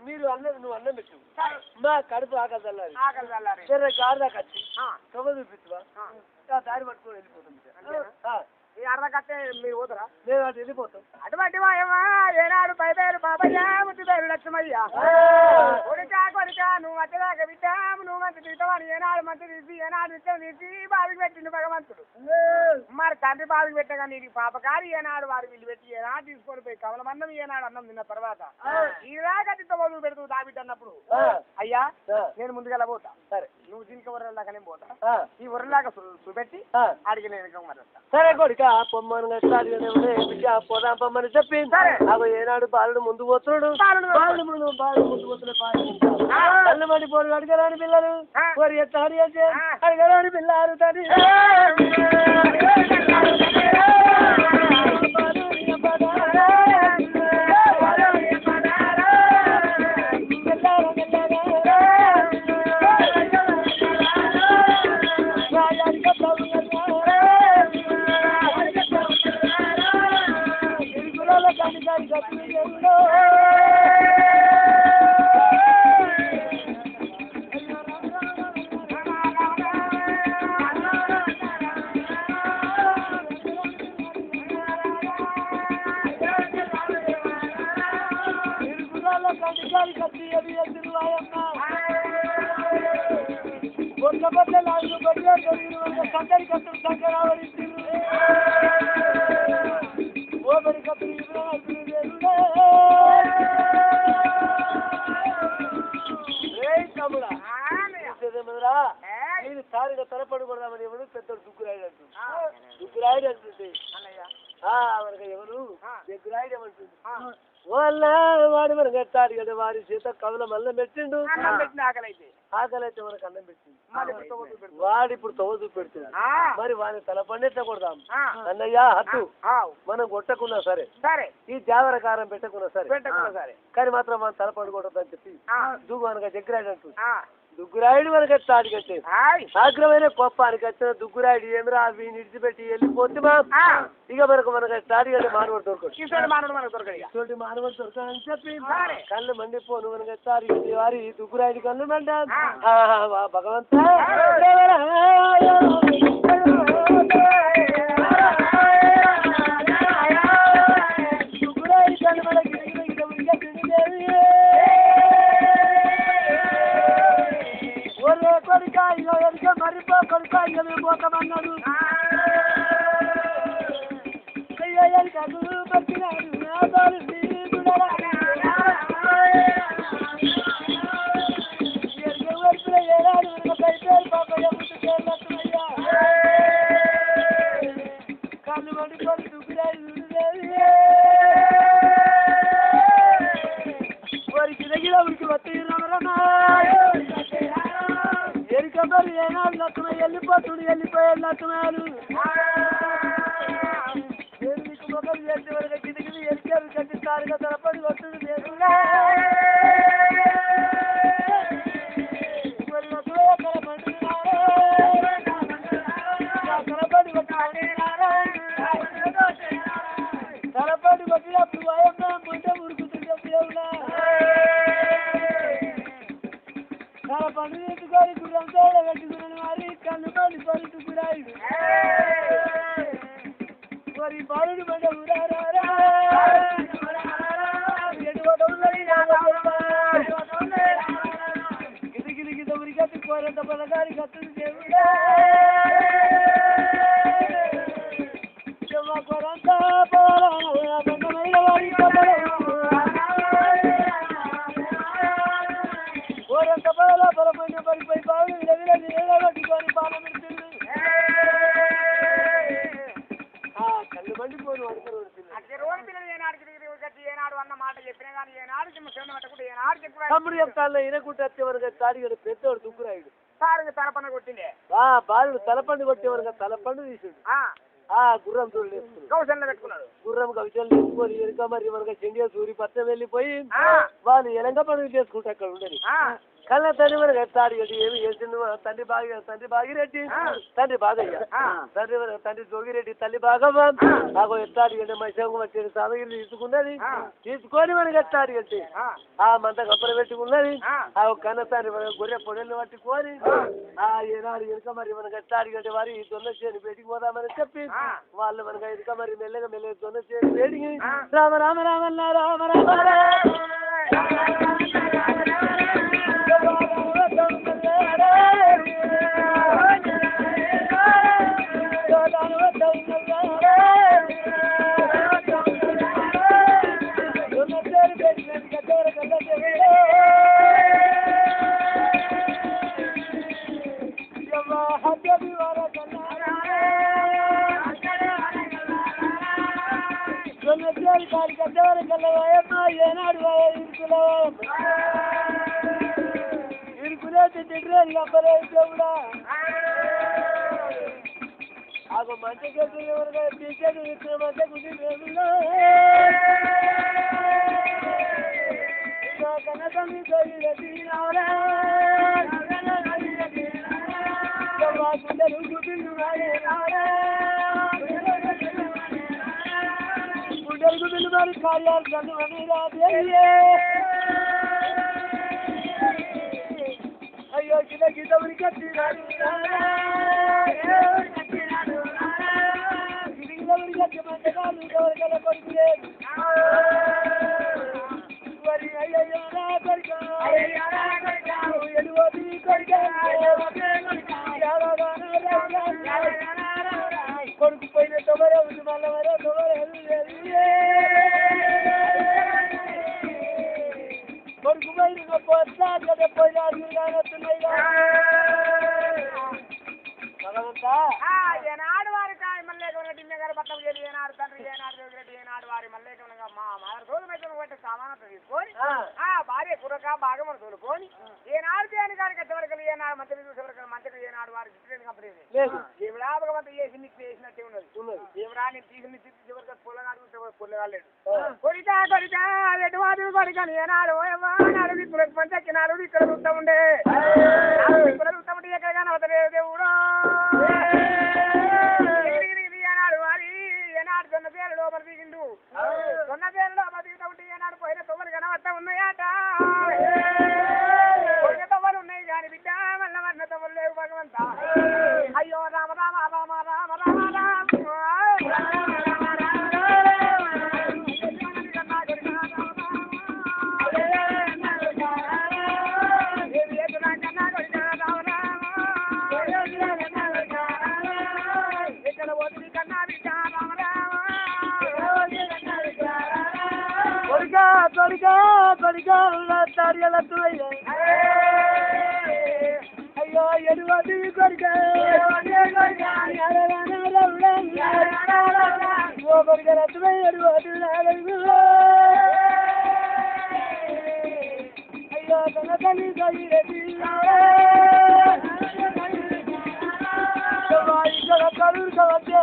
మీరు అన్నది నువ్వు అన్నం పెట్టు మా కడుపు ఆకలి చల్లారి సరే గాడిదాకా వచ్చి తొమ్మ చూపిస్తువా దారి పట్టుకొని వెళ్ళిపోతాం అర్ధ కట్టే మీరు పోతారా మేము అటు వెళ్ళిపోతాం అటువంటి మాయమా ఏనాడు పైపేరు బాబయ్య ముద్దు పేరు లక్ష్మయ్య కొడుకా నువ్వు వచ్చేదాకా విద్దాము నువ్వు మంచి తీస్తామని ఏనాడు మంచి తీసి ఏనాడు విత్తనం తీసి బావికి పెట్టిండు భగవంతుడు మరి తండ్రి బావికి పెట్టగా నీకు పాపకారి ఏనాడు వారి వీళ్ళు పెట్టి ఏనాడు తీసుకొని పోయి కమలమన్నం ఏనాడు అన్నం తిన్న తర్వాత ఇలాగా తిట్ట మొదలు పెడుతూ దాబిట్ అన్నప్పుడు అయ్యా నేను ముందుగా పోతా సరే నువ్వు దీనికి ఊరలాగా నేను పోతా ఈ ఊరలాగా చూపెట్టి అడిగి నేను సరే కొడుక పొమ్మని పోదాం పొమ్మని చెప్పింది అవి ఏనాడు బాలుడు ముందు పోతున్నాడు బాలుడు ముందు పోతున్నా కళ్ళు మడి పోరు అడిగరాని పిల్లలు పోరు ఎత్తాడు అడిగరాని పిల్లలు తల్లి సంకరి కత్తులు సంకరావరి ఓబరి కత్తులు తమ్ముడా నేను సారిగా తలపడి కొడదామని ఎవరు పెద్దడు దుగ్గురాయుడు అంటుంది దుగ్గురాయుడు అంటుంది మనకి ఎవరు దగ్గరాయుడు ఏమంటుంది వాళ్ళ వాడి మనకు ఎత్తాడు కదా వారి చేత కవుల మల్లం పెట్టిండు ఆకలైతే మనకు అన్నం పెట్టిండు వాడు ఇప్పుడు తవ్వ చూపెడుతుంది మరి వాడిని తలపండి ఎట్లా కొడదాం అన్నయ్య హత్తు మనం కొట్టకున్నా సరే ఈ జావరకారం పెట్టకున్నా సరే కానీ మాత్రం మనం తలపండి కొట్టదని చెప్పి దూగు మనకు దగ్గరాయుడు అంటుంది దుగ్గురాయుడు మనకి తాడికట్టే ఆగ్రమైన కోపానికి వచ్చిన దుగ్గురాయుడు ఏమిరా అవి నిడిచిపెట్టి వెళ్ళిపోతే ఇక మనకు తాడిగడ్డ మానవుడు దొరకడు ఇటువంటి మానవుడు దొరకని చెప్పి కళ్ళు మండిపోను మనకి తాడిగడ్డి వారి దుగ్గురాయుడు కళ్ళు మండ భగవంత దుగ్గురాయుడు కళ్ళు మనకి కొడుక ఇక మరిపో కొడుక ఇక మేము పోతామన్నాడు పట్టినాడు ఏనాడు బయట పాపయ్య ముందు కళ్ళు మండిపోయి దుగ్గురాయి ఎరికబరి ఏనాడు లక్షణ వెళ్ళిపోయే లక్షణాలు ఎరికి మొదలు చేసే వరకు గిదిగిది ఎరికారు కట్టిస్తారుగా తలపడి వస్తుంది తలపడి కొట్టినప్పుడు వయమ్మ ముందే ఉరుకుతుంటే దేవుడా తల పండు ఎత్తుకొని గుర్రం తోడ పెట్టుకున్నాను మరి కన్ను పడి పరుచుకురాడు మరి బాలుడు మండ ఊరారా గిది ఉరికి ఎత్తుకోరంత పలగారి కత్తులు దేవుడా కొరంతా బంధమైన వాడి ఓరంత పదల పొలపడిన పడిపోయి బావులు విలవిలని ఏడగొట్టుకొని పాల పెడుతుంది కళ్ళు మండిపోయి వాడుకొని తమ్ముడు చెప్తాను ఈయనకుంటే వచ్చేవరకు తాడిగడు పెద్దోడు దుక్కురాయుడు తలపండు కొట్టిండే బాలుడు తలపండు కొట్టేవరకు తలపండు తీసుడు గుర్రం తోడు కౌశల్లో పెట్టుకున్నాడు గుర్రం కవితలు తీసుకొని ఎరుక మరి మనకు చెండిగా సూరి పచ్చ వెళ్ళిపోయి వాళ్ళు ఎలంగ పనులు చేసుకుంటే అక్కడ ఉండని కళ్ళ తండ్రి మనకు తాడి కట్టి ఏమి చేసిండు తండ్రి బాగిరెడ్డి తండ్రి బాగయ్య తండ్రి జోగిరెడ్డి తల్లి బాగమ్మ నాకు ఎత్తాడి కంటే మైసంగా వచ్చేది సామగిరి తీసుకున్నది తీసుకొని మనకి ఎత్తాడి కట్టి ఆ మంట కప్పలు పెట్టుకున్నది ఆ కన్న తండ్రి మనకు గొర్రె పొడలు పట్టుకొని ఏనాడు ఎనుక మరి మనకు ఎత్తాడి కంటే వారి దొన్న చేని పెట్టుకు పోదామని చెప్పి వాళ్ళు మనకు ఎనుక మరి మెల్లగా దొన్న చేని పెడిగి రామ రామ రామన్న రామ రామ అయ్యో గీత ఉరికి కొడుకు పోయిన తొమరే ఉంది మళ్ళీ మరో తొమరే కొడుకు పోయిన పోయినాడు ఏనాడు వారి మళ్ళీ గారు పట్టం చేసి ఏనాడు తండ్రి ఏనాడు జోగిరెడ్డి ఏనాడు వారి మళ్ళీ మా మాదర్ తోలు మెత్తను కొట్టి సామానంతా తీసుకొని భార్య కురక బాగా మనం తోలుకొని ఏనాడు చేయని కానీ కట్టవరకలు ఏనాడు మంచి చూసేవరకు మంచిగా ఏనాడు వారి చిత్రేది కంపెనీ ఏమిడాపకమంతా చేసి నీకు చేసినట్టే ఉన్నది ఏమిడా నేను తీసి చివరికి పొల్లగాడు పొల్లగాలేడు కొడితా రెడ్డి వాడు కొడికాను ఏనాడు నాడు దిక్కులకు పంచక్కినాడు ఇక్కడ చూస్తా ఉండే ఇక్కడ చూస్తా ఉంటే ఎక్కడ కానీ అవతలేదు దేవుడు ఏనాడు వారి ఏనాడు జొన్న పేరు లోపల దిగిండు జొన్న పేరు లోపల దిగుతా ఉంటే ఏనాడు పోయిన తొమ్మలు కనబడతా ఉన్నాయట పోయిన తొమ్మలు ఉన్నాయి కానీ బిడ్డ మళ్ళీ మన్న తొమ్మలు లేవు భగవంత అయ్యో రామ రామ రామ రామ రామ రామ అయ్యో ఎడువది కొడుక అయ్యో అయ్యో కనకని దొయ్యది ఇక్కడ కలుక వచ్చే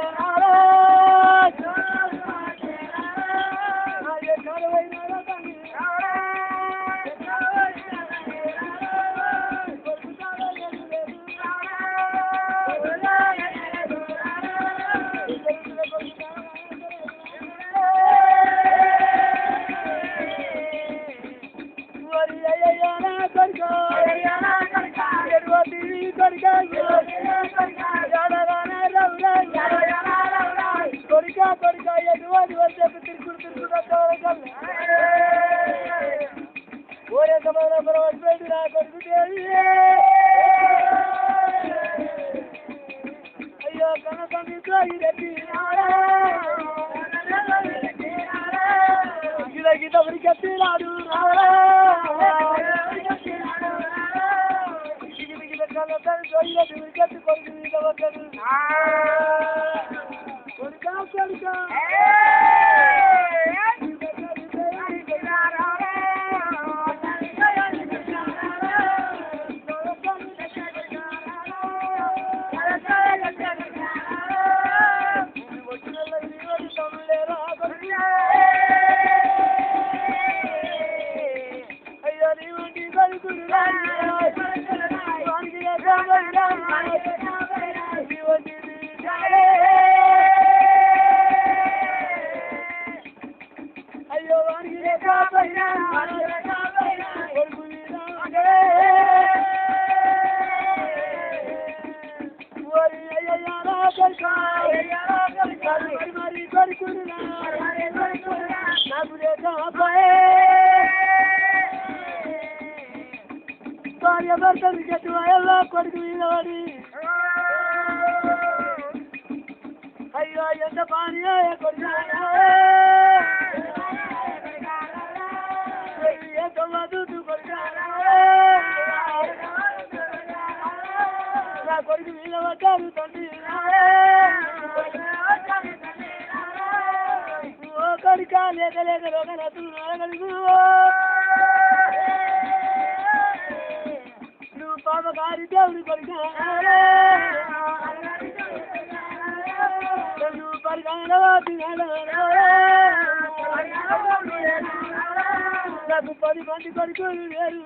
అయ్యో కనకని గీత ఉరికెత్తినాడు ఉరికెత్తి కొడుకు మీద ఒకరు కొడుకా కొడుకా కొడుకు వీలవాడి అయ్యో ఎంత పానీ కొడుకు నా కొడుకు వీలవచ్చారు తండ్రి ఓ కొడుక లేక లేక రోగనతులు నువ్వు పాపగారి దేవుడి కొడుక నువ్వు పరిగాన నాకు 10 మంది కొడుకులు వేరు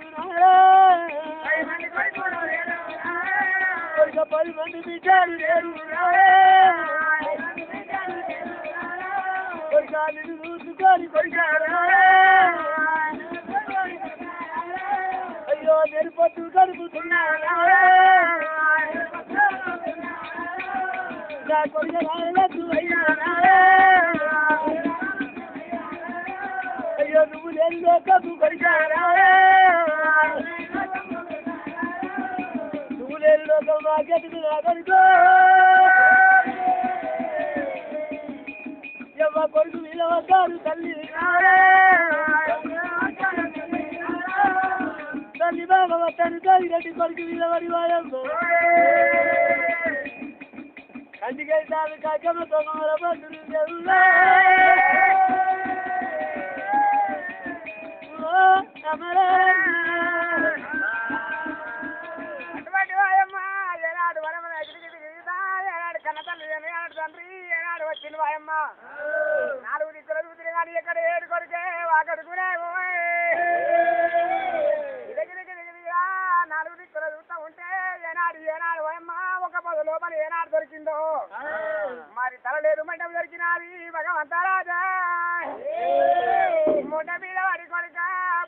కొడుక 10 మంది బిడ్డలు వేరు కొడుక నిన్ను చూసుకొని కొడుకారా అయ్యో నేను పొద్దు గడుపుతున్నారా నా కొడుక రాయలకు అయ్యారా అయ్యో నువ్వు లేని లోకము కొడుకారా నువ్వు లేని లోకం మాకెత్తు నా కొడుకో ఎవ్వ కొడుకు వీలవద్దారు తల్లి తల్లి బాగవద్దాను తల్లి కొడుకు వీలవడి వాయమ్మ కంటికెళ్తాను కాకమ్మతో మరపడులు దేవుళ్ళ అటువంటి వాయమ్మ ఏనాడు వరమ ఏనాడు కన్న తల్లి ఏనాడు తండ్రి ఏనాడు వచ్చింది వాయమ్మ 4 దిక్కులు చూతురు కానీ ఎక్కడ ఏడు కొడుకే వాకడుకునే 4 దిక్కులు చూస్తా ఉంటే ఏనాడు వాయమ్మ ఒక పొద లోపల ఏనాడు దొరికిందో మరి తల లేదు మంటం దొరికినది భగవంతరాజా మొట్ట మీద వాడి కొడుక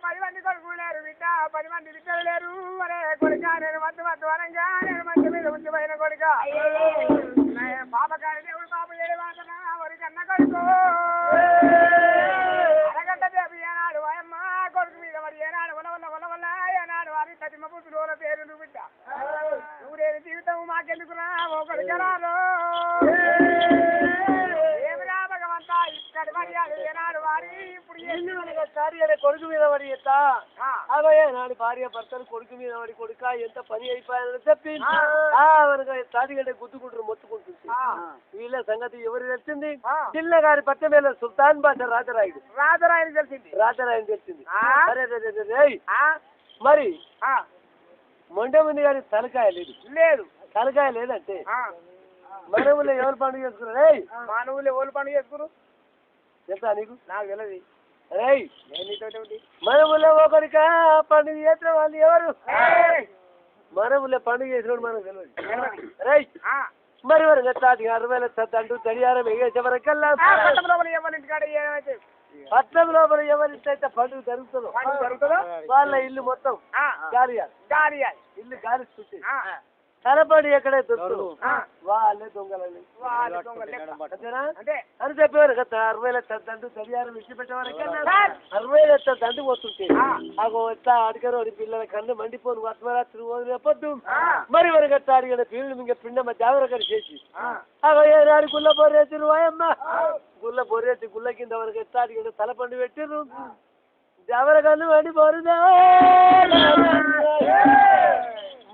10 మంది కొడుకులు లేరు బిడ్డ 10 మంది బిడ్డలు లేరు అరే కొడుక నేను మత్తు వరంగా నేను మంచి మీద ఉంచిపోయిన కొడుక పాపకారి దేవుడు పాప ఏడు వాసన వరి కన్న కొడుకు అరగంట దేపు ఏనాడు వాయమ్మ కొడుకు మీద మరి ఏనాడు వల్ల ఏనాడు వారి తటిమ పుట్టులో పేరు నువ్వు బిడ్డ నువ్వు లేని జీవితం మాకెందుకురా ఓ కొడుకరాలు ఏమిరా భగవంతా ఇక్కడ మర్యాద ఏనాడు వారి ఇప్పుడు కొడుకు మీద పడి ఎత్తా అవయ్యా నాడు భార్య భర్తలు కొడుకు మీద పడి కొడుక ఎంత పని అయిపోయానని చెప్పి తాటిగడ్డ గుద్దుకుంటారు మొత్తుకుంటుంది వీళ్ళ సంగతి ఎవరు తెలిసింది చిన్న గారి పట్ల మీద సుల్తాన్ బాషా రాజరాయుడు రాజరాయని తెలిసింది తెలిసింది మరి మొండె ఉంది కానీ తలకాయ లేదు. లేదు. తలకాయ లేదంటే మనవులు ఎవరు పండుగ చేసుకున్నారు? మానవులు ఎవరు పండుగ చేసుకున్నారు తెలుసా నీకు? నాకు తెలియదు. మనవుల్లో ఒకరికా పండుగ చేసిన వాళ్ళు ఎవరు? మనవుల్లో పండుగ చేసిన మనకు తెలియదు. రైట్. మరి మరి 60,000 తండ్రి తడియారం వేసే వరకల్లా పట్నం లోపల ఎవరిస్తే పండుగ జరుగుతుందో వాళ్ళ ఇల్లు మొత్తం గాలి ఇల్లు గాలి చూసి తలపడి ఎక్కడే దొరుకుతుంది వాళ్ళే దొంగలని అని చెప్పేవారు కదా. 60,000 తండ్రి తడియారం విడిచి పెట్టేవారకల్లా 60,000 తండ్రి పోతుంటే అగో ఎట్లా అడిగారు అని పిల్లల కన్ను మండిపోను వర్తమరాత్రి వదిలేపొద్దు. మరి మరి గట్ట అడిగిన పిల్లలు ఇంకా పిండమ్మ జాగ్రత్త చేసి అగో ఏనాడు గుల్ల బొర్రేసిరు వాయమ్మ గుల్ల బొర్రేసి గుల్ల కింద వరకు ఎట్లా అడిగిన తలపండి పెట్టిరు జాగ్రత్త కన్ను మండిపోరుదా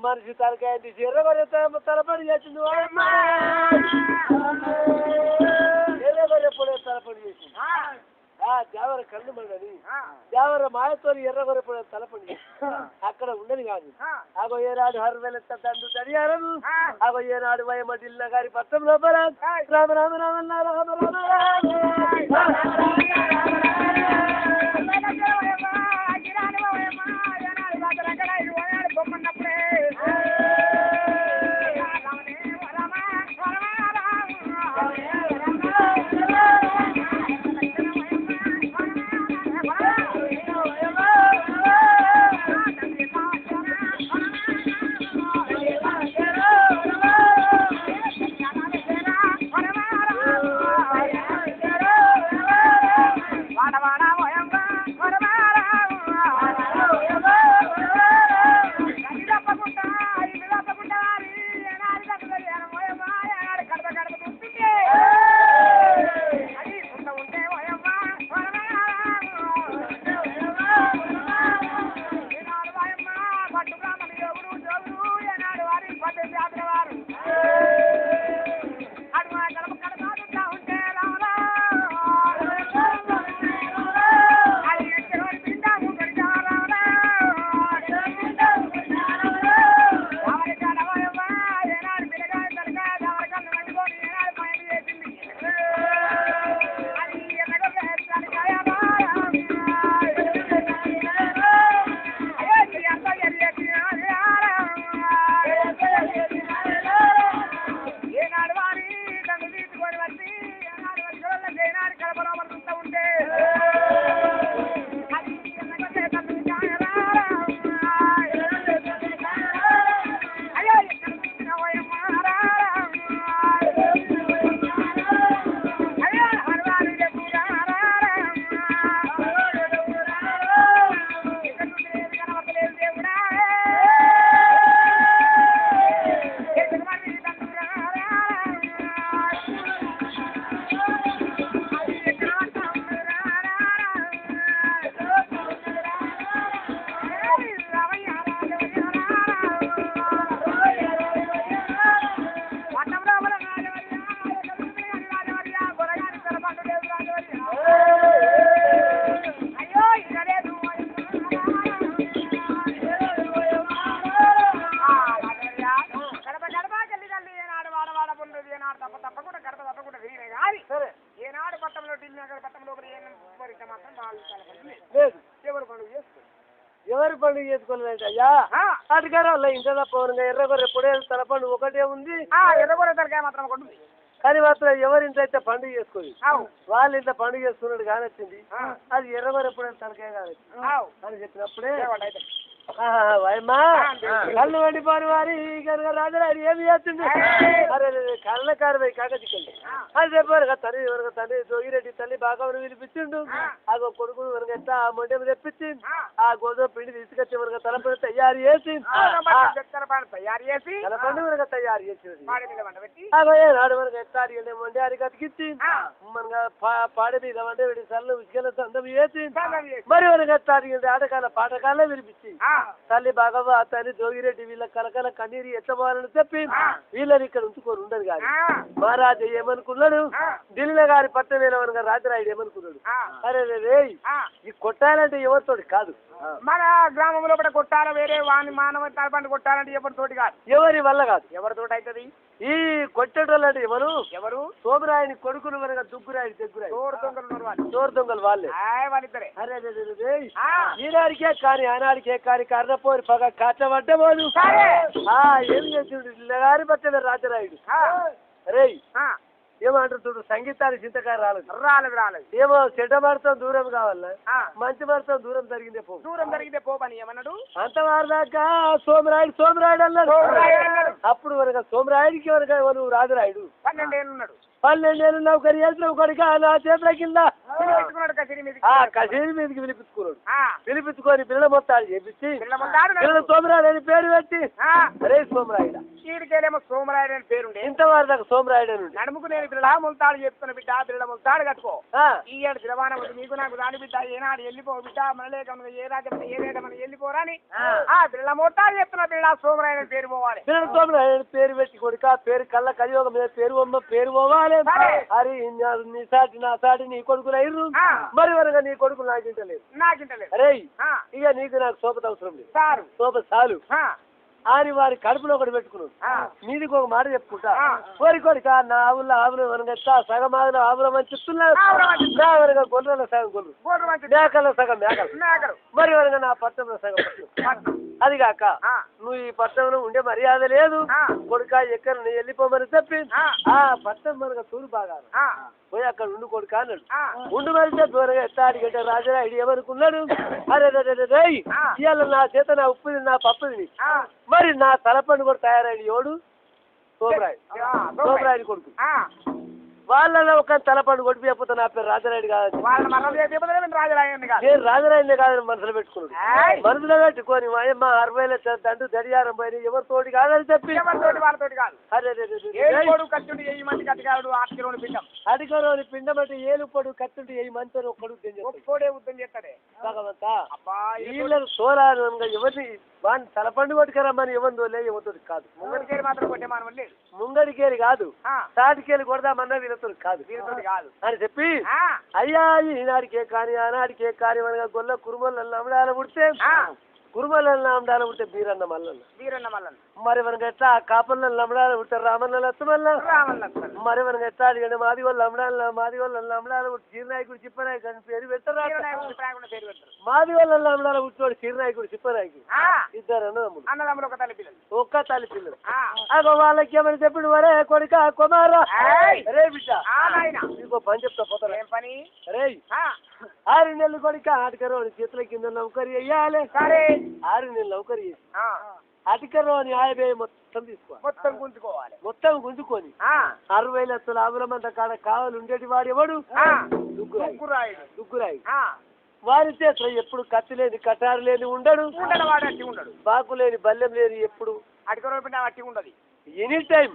మనిషి తలకాయ తీసి ఎర్రగొర్రె తలపడి చేసింది వాయమ్మ ఎర్రగొర్రెప్పుడే తలపడి చేసింది దేవర కళ్ళు మండని దేవర మాయతో ఎర్రగొర్రెప్పుడే తలపడి అక్కడ ఉండని కాదు. అగో ఏనాడు 60,000 తండ్రి తడియారం అగో ఏనాడు వయమడిల్ల గారి పట్టం లోపల రామ రామ రామ రామ ఎవరు పండుగ చేసుకోలేదంటే అయ్యా అటుగారు వాళ్ళ ఇంట్లో పౌరంగా ఎర్రగొర్రె పొడే తలపండు ఒకటే ఉంది. ఎర్రగొర్రె తలకాయ మాత్రం ఒకటి ఉంది. కానీ మాత్రం ఎవరింట్లో అయితే పండుగ చేసుకోదు వాళ్ళ ఇంట్లో పండుగ చేసుకున్నాడు కానొచ్చింది. అది ఎర్రగొర్రె పొడే తలకాయ కానొచ్చింది అని చెప్పినప్పుడే వాయమ్మా కళ్ళు వండిపోని వారి కనుక రాజరాడు ఏమి చేస్తుంది అరే కళ్ళ కారు కాక చిక్కండి అది చెప్పారు కదా తల్లి వరకు తల్లి జోగిరెడ్డి తల్లి బాగా వినిపించిండు. అది ఒక కొడుకు వరకు ఎట్లా ఆ మొండె తెప్పించి ఆ గోధుమ పిండి తీసుకొచ్చి వరకు తలపండి తయారు చేసి తలపండి వరకు తయారు చేసి నాడు వరకు ఎట్లా మొండె అడిగి అతికిచ్చి మనగా పాడ మీద వండే వీడి సల్లు ఉచికెళ్ళ సందం చేసి మరి వరకు ఎట్లా అడిగింది ఆటకాల పాటకాలే వినిపించి తల్లి బాగా తల్లి జోగిరెడ్డి వీళ్ళ కలకల కన్నీరు ఎత్తపోవాలని చెప్పి వీళ్ళని ఇక్కడ ఉంచుకొని ఉండదు కాదు. మహారాజు ఏమనుకున్నాడు ఢిల్లీ గారి పట్టణమైన రాజరాయుడు ఏమనుకున్నాడు అరే రే ఈ కొట్టాలంటే ఎవరితోటి కాదు మన గ్రామంలో కూడా కొట్టాల వేరే వాని మానవ తలపండి కొట్టాలంటే ఎవరితోటి కాదు, ఎవరి వల్ల కాదు. ఎవరితోటి అవుతుంది? ఈ కొట్టేటోళ్ళు అంటే ఎవరు? ఎవరు? సోమరాయని కొడుకులు వరగా దుగ్గురాయి దగ్గురాయి తోడు దొంగలు ఉన్నారు వాళ్ళు. చోరు దొంగలు వాళ్ళే. వాళ్ళిద్దరే. అరే ఈనాడికే కానీ ఆనాడికే కానీ కర్ణపోరి పగ కట్టబడ్డబోదు. ఏం చేసిండు గారి పట్టే రాజరాయుడు. అరే ఏమంటారు చూడు, సంగీతానికి చింతకాయ రాలేదు. ఏమో చెడ్డ మడతాం దూరం కావాలా, మంచి మడతాం దూరం జరిగిందే పోపని ఏమన్నాడు? అంతవారిదాకా సోమరాయుడు అన్నాడు. అప్పుడు వరకు సోమరాయుడికి వరకు నువ్వు రాజరాయుడు 12 ఏళ్ళు నౌకరి చేసినావు కొడుక నా చేతుల కింద కచేరి మీదకి పిలిపించుకొని పిల్లల మొత్తాలు చేపించి పిల్లల సోమరాయుడు అని పేరు పెట్టి అరే సోమరాయుడు ఈడికేమో సోమరాయుడు అని పేరుండే. ఇంతవారి దాకా సోమరాయుడు అని నడుముకు నేను పిల్లల ముల్తాడు చెప్తున్నా బిడ్డ, పిల్లల ముల్తాడు కట్టుకో. ఈ ఏడు దిలవాన నీకు నాకు దాని బిడ్డ, ఏనాడు వెళ్ళిపో బిడ్డ, మనలేక ఏ రాజ్యం ఏ రేట మనం వెళ్ళిపోరాని పిల్లల ముల్తాడు చెప్తున్నా బిడ్డ, సోమరాయుడు అని పేరు పోవాలి. పిల్లల సోమరాయుడు పేరు పెట్టి కొడుక పేరు కళ్ళ కలియోగం మీద పేరు పోవాలి. అరే నీ సాటి నా సాటి నీ కొడుకులు అయ్యారు, మరి వరగా నీ కొడుకులు నాకింటలేదు. అరే ఇక నీకు నాకు సోపత అవసరం లేదు, సోప చాలు అని వారి కడుపులో ఒకటి పెట్టుకున్నాడు. మీదికి ఒక మాట చెప్పుకుంటా, కోరి కొడుక నా ఆవులు వనగెత్తా సగం ఆవులు ఆవుల మంచి చెప్తున్నా, గొర్రెల సగం గొర్రెలు, మేకల సగం మేకలు, మరి వరగా నా పట్టణంలో సగం పట్టణం. అది కాక నువ్వు ఈ పట్టణంలో ఉండే మర్యాద లేదు కొడుక, ఎక్కడ నీ వెళ్ళిపోమని చెప్పి ఆ పట్టణం మనకు తూరు బాగా పోయి అక్కడ ఉండు కొడుక అన్నాడు. ఉండు మరితే దూరంగా ఎత్తాడిగంటే రాజరాయుడు ఏమనుకున్నాడు, అరే ఇవాళ నా చేత నా ఉప్పుది నా పప్పుది, మరి నా తలపండు కూడా తయారైంది ఎవడు? సోమరాయుడు కొడుకు. వాళ్ళలో ఒక తలపండు కొట్టిపోతే నా పేరు రాజరాయుడు కాదు, రాజరాయుడినే కాదని మనసులో పెట్టుకున్నాడు. మనసులో పెట్టుకొని మా 60 లక్షల దండు దడియారం పోయి ఎవరితోటి కాదని చెప్పి అడిగరోని పిండం అంటే ఏలు పొడు కత్తుంటే ఏ మంచి ఒక్కడు భగవంతా వీళ్ళని సోలారంగా ఎవరిని వాడిని తలపండు కొట్టుకరమ్మని ఎవరిదో ఎవరితోటి కాదు. ముంగడికేరి కాదు, తాటికేరి కొడదామన్నా వీళ్ళతో కాదు అని చెప్పి అయ్యా ఈనాడికే కానీ ఆనాడికే కానీ మనగా గొల్ల కురుమల అమడాల పుడితే కురుమల అమడాల పుట్టే బీరన్న మల్లన్న మరి మనకి ఎట్లా కాపల్ల అమడాల పుట్టే రామన్న లచ్చమల్ల మరి మనకి ఎట్లా అడిగండి మాది వాళ్ళు అమడాల పుట్టి చీరనాయకుడు చిప్పనాయకుడు అని పేరు పెట్టరా, మాది వాళ్ళ అమడాల పుట్టివాడు చీరనాయకుడు చిప్పనాయకుడు ఇద్దరు అన్నదమ్ములు ఒక్క తల్లి పిల్లలు. అగో వాళ్ళకి ఏమని చెప్పిడు, వరే కొడుక కుమారా రే బిడ్డ నీకో పని చెప్తా పోతారా పని రే 6 నెలలు కొడుక ఆటకరోని చేతుల కింద నౌకరి వెయ్యాలి. 6 నెలలు నౌకరి చేసి అటికరోని 50 మొత్తం తీసుకోవాలి, మొత్తం గుంజుకొని 60 లక్షల ఆవులమంత కాడ కావాలి ఉండేటి వాడు ఎవడు? దుగ్గురాయుడు. వారి చేతిలో ఎప్పుడు కత్తి లేని కటారు లేని ఉండడు, బాకు లేని బల్లెం లేని ఎప్పుడు అట్టి ఉండదు. ఎనీ టైం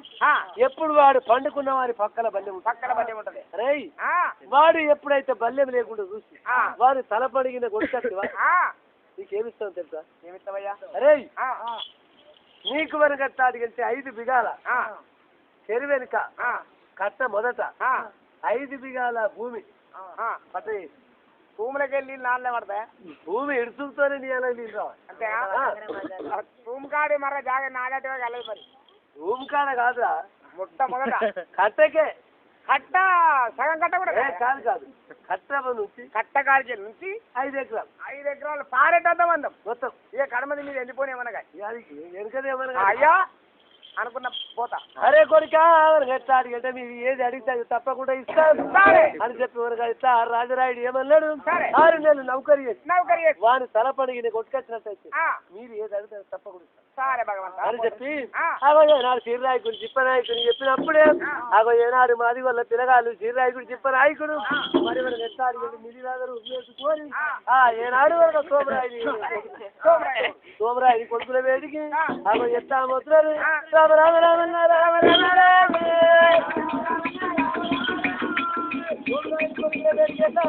ఎప్పుడు వాడు పండుకున్న వారి పక్కల బల్లెం ఉంటది. రై వాడు ఎప్పుడైతే బల్లెం లేకుండా చూసి వారి తల పడిగిన కొడుకు నీకేమిస్తావు తెలుసా? ఏమిస్తావయ్యా? అరే నీకు వెనకట్ట అడిగితే 5 బిగాల చెరువెనుక కట్ట మొదట 5 బిగాల భూమి పట్ట భూములకి వెళ్ళి నాళ్ళే పడతాయి. భూమి ఇడుచుతోనే నీళ్ళు రావాలి అంటే భూమి కాడి మర జాగ నాగటే కలదు. మరి భూమి కాడ కాదురా, మొట్టమొదట కట్టకే కట్ట సగం కట్ట కూడా కాదు కట్ట నుంచి కట్టకాడికి నుంచి 5 ఎకరాలు పారేటద్దాం అందం మొత్తం. ఇక కడమది మీరు వెళ్ళిపోయినామనగా వెనుకదేమనగా అయ్యా అనుకున్న పోతా. అరే కొడుక ఎట్లాడిగంటే మీరు ఏది అడిగితే తప్పకుండా ఇస్తాను అని చెప్పి ఇస్తా. రాజరాయుడు ఏమన్నాడు, 6 నెలలు నౌకరి చేసి వాని తలపడికి కొట్టుకొచ్చినట్టయితే మీరు ఏది అడిగితే తప్పకుండా ఇస్తాను అని చెప్పి అగో ఏనాడు చీరనాయకుడు చిప్పనాయకుడు చెప్పినప్పుడే అగో ఏనాడు మాది వాళ్ళ పిల్లగాళ్ళు చీరనాయకుడు చిప్పనాయకుడు మరి మనకి ఎట్లాడిగంటే మిడిలాగరు ఉపయోగించుకొని ఏనాడు వరకు సోమరాయుడి కొడుకుల వేడికి అగో ఎట్లా మొత్తున్నారు రామ రామ రామ రామ రామ రామ కొడుకుల వేడికి ఎట్లా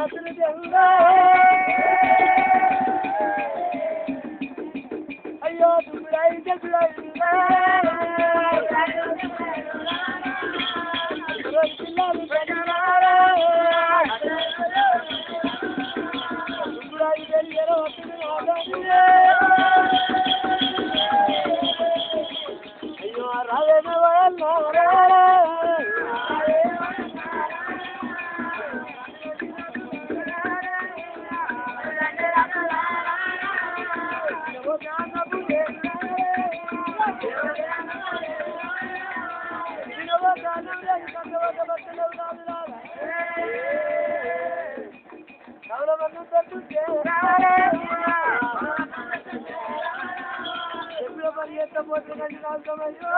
అయ్యో దురాయి పిల్లలు ఎత్తపోతే కండి రాజమయ్యో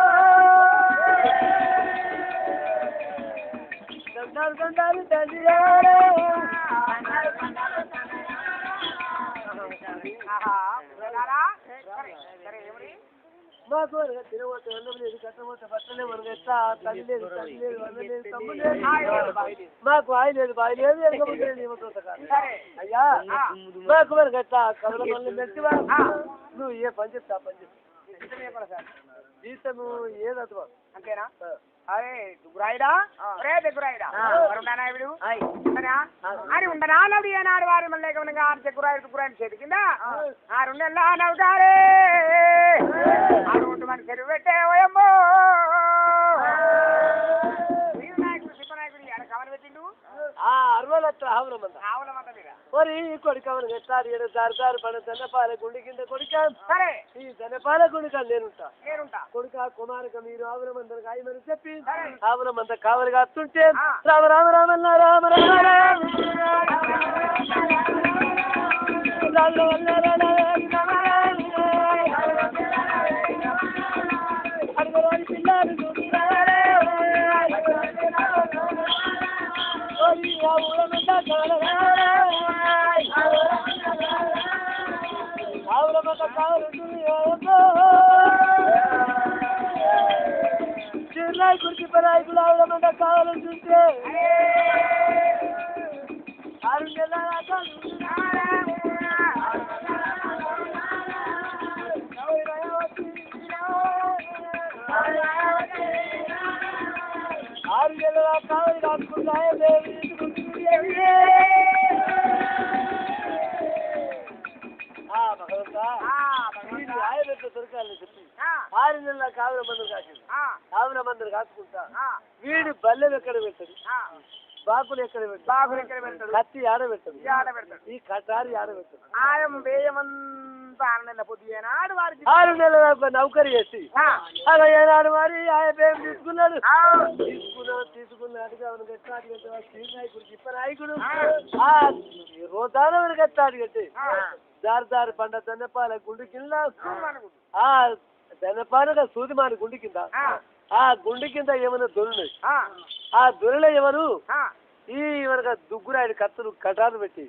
దండాలు దండాలు తండ్రి మాకు తినబోతే అన్నం లేదు కట్టబోతే బట్టలే మనకు ఎట్లా తల్లి లేదు తల్లి లేదు అన్న లేదు తమ్ముడు లేదు మాకు ఆయి లేదు బాయి లేదు ఎరగబోతే అయ్యా మాకు మనకు ఎట్లా కమల మళ్ళీ మెచ్చివా నువ్వు ఏ పని చెప్తా పని చెప్తా జీతము ఏదత్వా అంతేనా అరే దుగ్గురాయిడా రే దుగ్గురాయిడా ఉండనా వీడు అని ఉండనా నవ్వు ఏనాడు వారి మళ్ళీ చెక్కురాయి దుగ్గురాయిని చేతి కింద 6 నెలల నవ్వుతారే ఆడు ఉంటుమని చెరువు పెట్టే ఓయమ్మో నాయకుడు శివనాయకుడు ఆడ కవర్ పెట్టిండు 60 లక్షల ఆవుల మంద మీద మరి ఈ కొడుకవను ఎట్లాడు దారి పడ దన్నపాల గుండి కింద కొడుక సరే ఈ దన్నపాల గుండిక నేనుంటా కొడుక కుమారుక మీరు ఆవుల మందరు కాయమని చెప్పి ఆవుల మంద కావలిగా వస్తుంటే రామ రామ రామన్న రామ రామ అడుగురాని పిల్లలు చిరునాయకుడికి పరాయికులు ఆవిడ మంట కావాలని చూస్తే 6 నెలల కావాలి కాసుకుంటాయే దొరకాలని చెప్పి 6 నెలల కావుల మందులు కాసింది కావుల మందులు కాసుకుంటా వీడి బల్లెలు ఎక్కడ పెట్టదు బాకులు ఎక్కడ పెట్టదు కత్తి ఆడబెట్టదు ఈ కటారి ఆడబెట్టదు 6 నెలల నౌకరి చేసి అలా ఏనాడు మరి ఆయన పేరు తీసుకున్నాడు తీసుకున్నాడుగా అవును గట్టాడు శ్రీనాయకుడికి ఇప్పనాయకుడు రోదాన గట్టాడు కట్టి దారి పండ దన్నపాల గుండు కింద దన్నపాలగా సూదిమాని గుండు కింద ఆ గుండు కింద ఏమైనా దొరున్నాయి ఆ దొరలో ఎవరు ఈ మనక దుగ్గురాయుడు కత్తులు కటాలు పెట్టి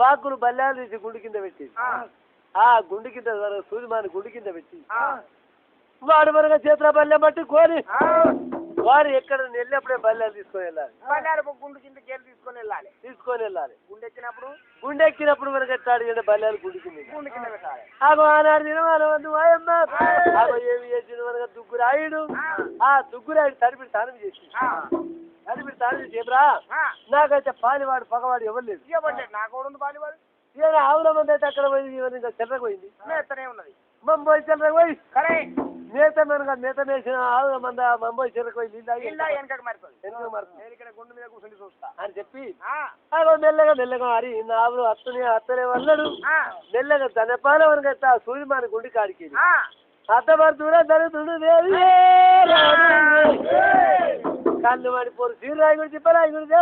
బాకులు బల్లాలు తీసి గుండు కింద పెట్టి ఆ గుండు కింద సూదిమాని గుండు కింద పెట్టి వాడు మనక చేతుల బల్లెం పట్టి కోరి వాడు ఎక్కడ వెళ్ళినప్పుడే బల్లాలు తీసుకొని వెళ్ళాలి గుండు కింద కేలు తీసుకొని వెళ్ళాలి గుండెక్కినప్పుడు మనకి ఎట్టాడు బల్లాలు గుండు కింద పెట్టాలి ఆగో ఆనాడు తినవాళ్ళు వాయమ్మ ఆగో ఏమి చేసిన మనక దుగ్గురాయుడు ఆ దుగ్గురాయుడు తడిపి తానం చేసి చెప్పరా నాకైతే పాలివాడు పగవాడు ఎవరు లేదు నాకు పాలివాడు ఆవుల మంది అయితే అక్కడ పోయింది ఇంకా చెల్లకు పోయింది ఉన్నది ముంబై చెల్లకు పోయి మేత మనక మేత వేసిన ఆవుల మంద ముంబై చెల్లకు పోయి వెనక గుండు మీద కూర్చొని చూస్తా అని చెప్పి మెల్లగా అరి ఆవులు అత్తనే వల్లడు మెల్లగా దనపాల వరకు సూర్యమాని గుండి కాడికి అత్తమరుతుడా దళితుడు కళ్ళు మడిపోరు సీరాయి గురించి పరాయి గురించి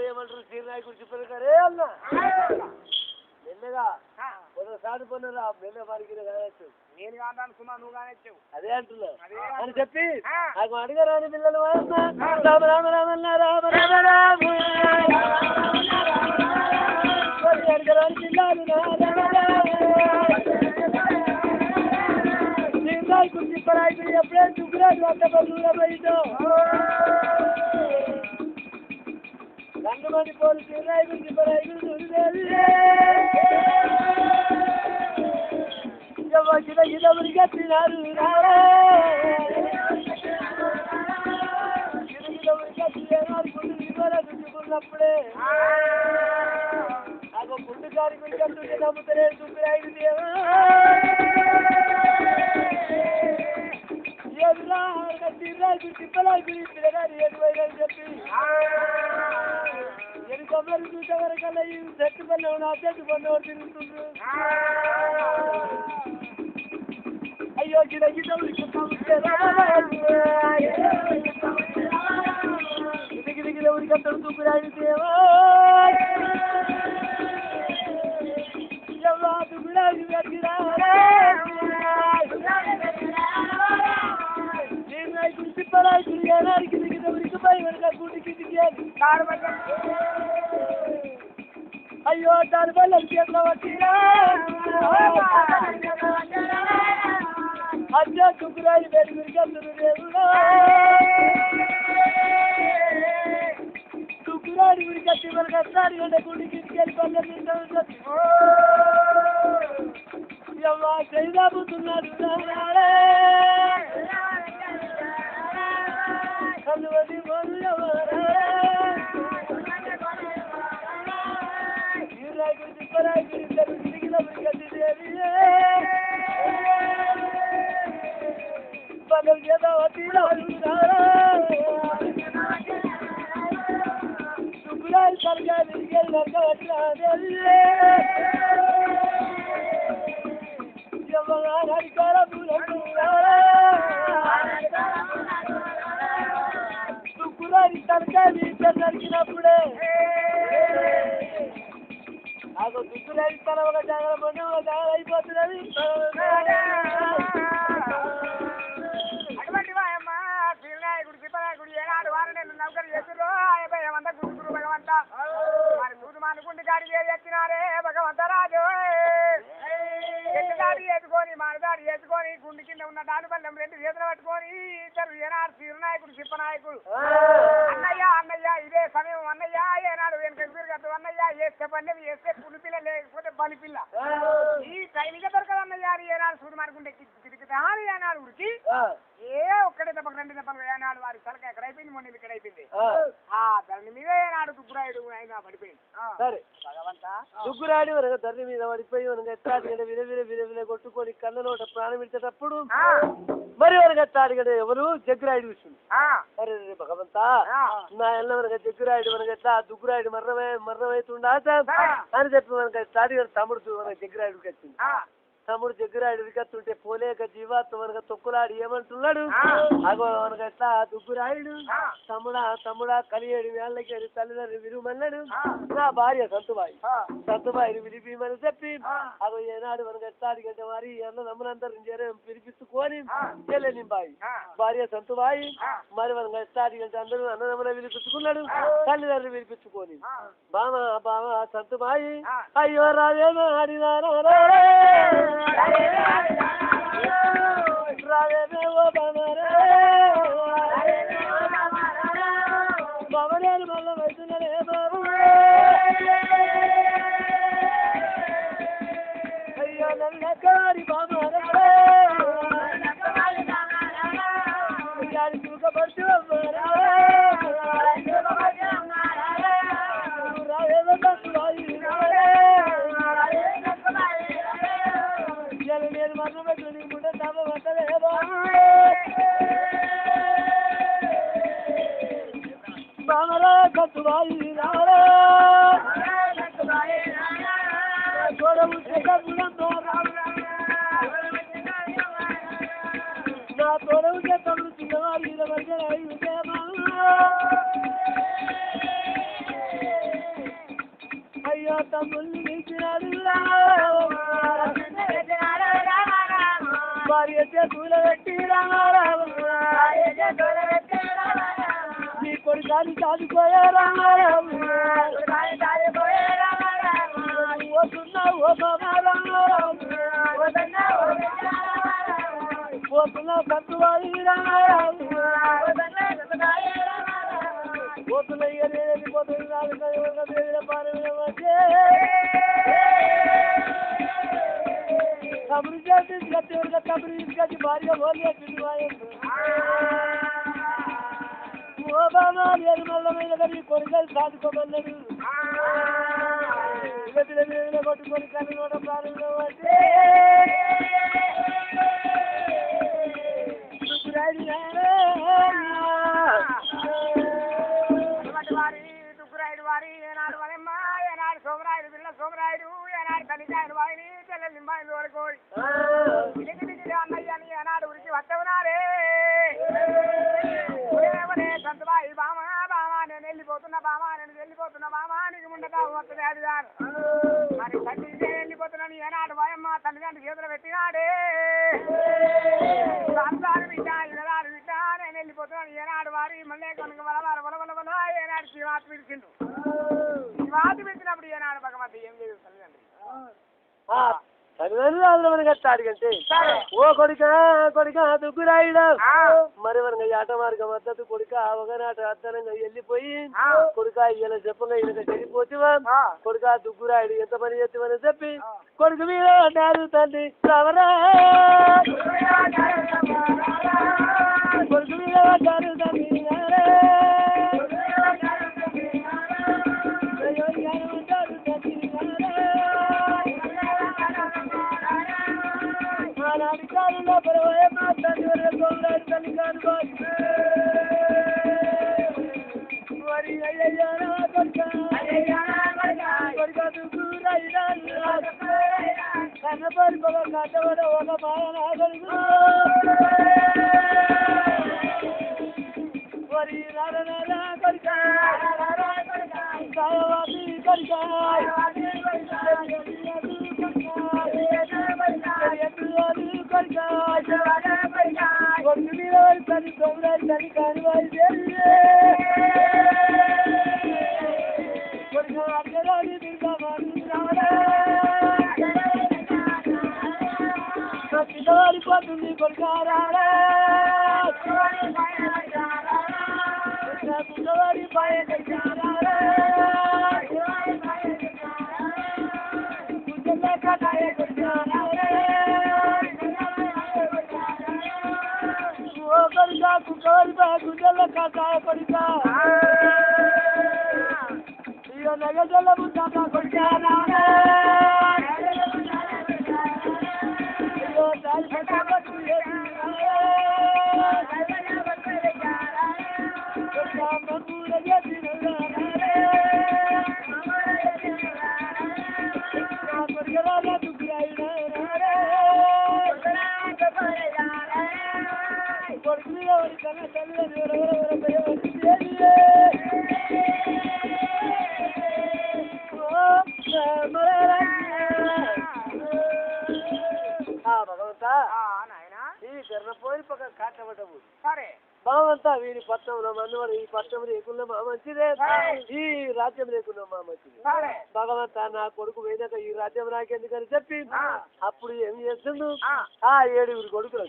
ఏమంటారు సీరాయి గురించి పలకరే అన్న మెల్లగా సాధిపోయినరా మెల్ల మరికి కావచ్చు నేను కాదాను సుమా నువ్వు కానొచ్చావు అదే అంటున్నా అని చెప్పి నాకు అడిగారాని పిల్లలు రామ రామ రామన్న రామ రామ రామ అడిగారాని పిల్లలు గురించి పరాయి ఎప్పుడే దుగ్గురాడు అంత బదులుగా పోయిందో రంగమణి పోలు సీరాయి గురించి పరాయి గురించి గిదముడిగా తినారు చుట్టుకున్నప్పుడే అగో గుండు గారి గురించి నమ్ముతారే దుబ్బిరాయి తిప్పలాయి గురించి పిల్లగారు ఏడువైనా చెప్పి ఎనుకొమ్మలు చూసే వరకల్లా ఈ చెట్టు పల్లె నా చెట్టు పల్లెవాడు తిరుగుతుండ్రు అయ్యో గిడ గిడ ఉరికంటాడు దుబ్బిరాయి దేవా దుబ్బిడ దుగ్గురాడి వెతికిరా నాయకుడు తిప్పనాయకుడు ఏనాడికి దిగిన ఉరికిపై వెనక గుడికి దిగాను అయ్యో దాని వల్ల చేతిలో వచ్చిరా అదే దుగ్గురాడి వెలుగురికెళ్తున్నారు దేవుడా దుగ్గురాడి గుడికి మనకు వస్తాడు అంటే గుడికి వెళ్ళి పల్లె ఎవా చేయదాపుతున్నాడు కలువది మొదలు రాయకుడు తిప్పరాయకుడు ఇద్దరు తిరిగిన పగలు చేద్దాం సుబ్బురాయి సరిగా తిరిగి సుబ్బురాయి తరకాయ నరికినప్పుడే నాకు దుగ్గురాయి తన ఒక జాగ్రత్త పండు ఒక జాగ్రత్త అయిపోతున్నది అటువంటి వాయమ్మ శ్రీనాయకుడు తిప్పనాయకుడు ఏనాడు వారిని నౌకరు చేతురు ఏమంతా గురుగురు భగవంత మరి సూదు మానుకుండి గాడి ఎత్తినారే భగవంత రాజు ఎట్టుదాడి వేసుకొని మానదాడి వేసుకొని గుండి కింద ఉన్న దానిపల్లెం రెండు చేతులు పట్టుకొని ఇద్దరు ఏనాడు శ్రీనాయకుడు తిప్పనాయకుడు అన్నయ్య అన్నయ్య ఇదే సమయం అన్నయ్య ఏనాడు వెనుక తిరగద్దు అన్నయ్య వేస్తే పన్నెవి వేస్తే పులిపిల్ల లేకపోతే బలిపిల్ల ఈ సైనిక దొరకదు అన్నయ్య అని ఏనాడు సూదు మానుకుంటే తిరుగుతా అని ఏనాడు ఉరికి ఏ ఒక్కడే తప్పక రెండు తప్పక ఏనాడు వారి తలక ఎక్కడ అయిపోయింది మొన్న ఇక్కడ అయిపోయింది దాని మీద ఏనాడు దుగ్గురాయుడు ఆయన పడిపోయింది సరే భగవంత దుగ్గురాడి ధరణి మీద పడిపోయి విల కొట్టుకొని కళ్ళ నోట ప్రాణం ఇచ్చేటప్పుడు మరి వరకు ఎట్లా ఎవరు జగ్గురాయుడు విషయం సరే భగవంతా నా ఎల్ల మనకి జగ్గురాయుడు మనకి ఎట్లా దుగ్గురాయుడు మరణమైతుండా అని చెప్పి మనకి స్టార్ట్ తమ్ముడు మనకి జగ్గురాయుడికి వచ్చింది తమ్ముడు జగ్గురాయుడు వికత్తుంటే పోలేక జీవాత్మ మనకు తొక్కులాడి ఏమంటున్నాడు అగో మనకు ఎట్లా దుగ్గురాయుడు తమ్ముడా కలియేడు వేళ్ళకి తల్లిదండ్రులు విలువమన్నాడు నా భార్య సంతుబాయిని విలిపిమని చెప్పి అగో ఏనాడు మనకు ఎట్లా అడిగంటే మరి అన్న నమ్ములందరూ పిలిపించుకొని చెల్లెని బాయి భార్య సంతుబాయి మరి మనకు ఎట్లా అడిగంటే అందరూ అన్నదమ్ముల విలిపించుకున్నాడు తల్లిదండ్రులు విలిపించుకొని బామ సంతుబాయి అయ్యో రాజేమో ఆడినారా బాబరేలు మళ్ళీ వైతున్నారే బాబు అయ్యో నల్లకారి బాబారే చూకపడుతూ నేను మరణం పెట్టుకుంటే తప్ప పట్టలే బామరా కట్టుబాయి రారా నా తోడవు తమ్ముడు చిన్నవారి అయ్యో తమ్ముళ్ళు నీకినాడు భార్య చేతుల పెట్టి రామారావు నీ కొడుకాని సాధిపోయే రామారావు పోతున్నా కట్టువాడి రామారావు పోతున్న పోతుంది కబురు చేసి కబురు తీసుకొచ్చి భార్య బోలియా ఓ బాబా నేను మల్లమైన నీ కొడుకలు సాదుకోమన్నాడు కొట్టుకొని కళ్ళు నోట ప్రారంభం అంటే దుగ్గురాయుడు వారి ఏనాడు వరమ్మ ఏనాడు సోమరాయుడు పిల్ల సోమరాయుడు ఏనాడు తల్లికాయలు వారిని పిల్లలు నింబాయిలు వరకు అన్నయ్య అని ఏనాడు ఉరికి వస్తవునారే సంతబాయి బామా నేను వెళ్ళిపోతున్నా బామా నీకు ముండగా వస్తుంది అది మరి తల్లి వెళ్ళిపోతున్నాను ఏనాడు వాయమ్మ తల్లిదండ్రులు చేతులు పెట్టినాడే సంతాన బిడ్డ ఇలాడు బిడ్డ నేను వెళ్ళిపోతున్నాను ఏనాడు వారి మళ్ళీ కనుక వలవల ఏనాడు శివాతి పిలిచిండు శివాతి పిలిచినప్పుడు ఏనాడు భగవతి ఏం లేదు తల్లిదండ్రి అడిగంటే ఓ కొడుక కొడుక దుగ్గురాయుడు మరి మనకి ఆట మార్గ మద్దతు కొడుక అవగానాట అద్దనంగా వెళ్ళిపోయి కొడుక ఇలా చెప్పగా ఇలా చెడిపోతేవా కొడుక దుగ్గురాయుడు ఎంత పని చేస్తామని చెప్పి కొడుకు మీద అన్నారు తండ్రి రావరా కొడుకు మీద అన్నారు తండ్రి అధికారుల పరవయ మాట్లాడి తల్లి కాదు మరి అయ్యా కొడుక కన్నపరి బాబా కట్టబడ ఒక బాగా మరి నారా కొడుక సాయవాది కొడుక తల్లి సోమరాజు తల్లి కాని వారి అర్జరాజు పిల్లవాడిపోతుంది కొడుకారాడే పిల్లవాడి పాయ గుడ్డల కాయ కొడుకా ఇక నగజల్ల ముద్దాక కొడుకారా బావంతా వీరి పట్టణంలో మనవాడు ఈ పట్టణం లేకుండా మా మంచిదే ఈ రాజ్యం లేకుండా మా మంచిదే భగవంతా నా కొడుకు పోయినాక ఈ రాజ్యం నాకెందుకని చెప్పి అప్పుడు ఏం చేస్తుండు ఆ 7 కొడుకులు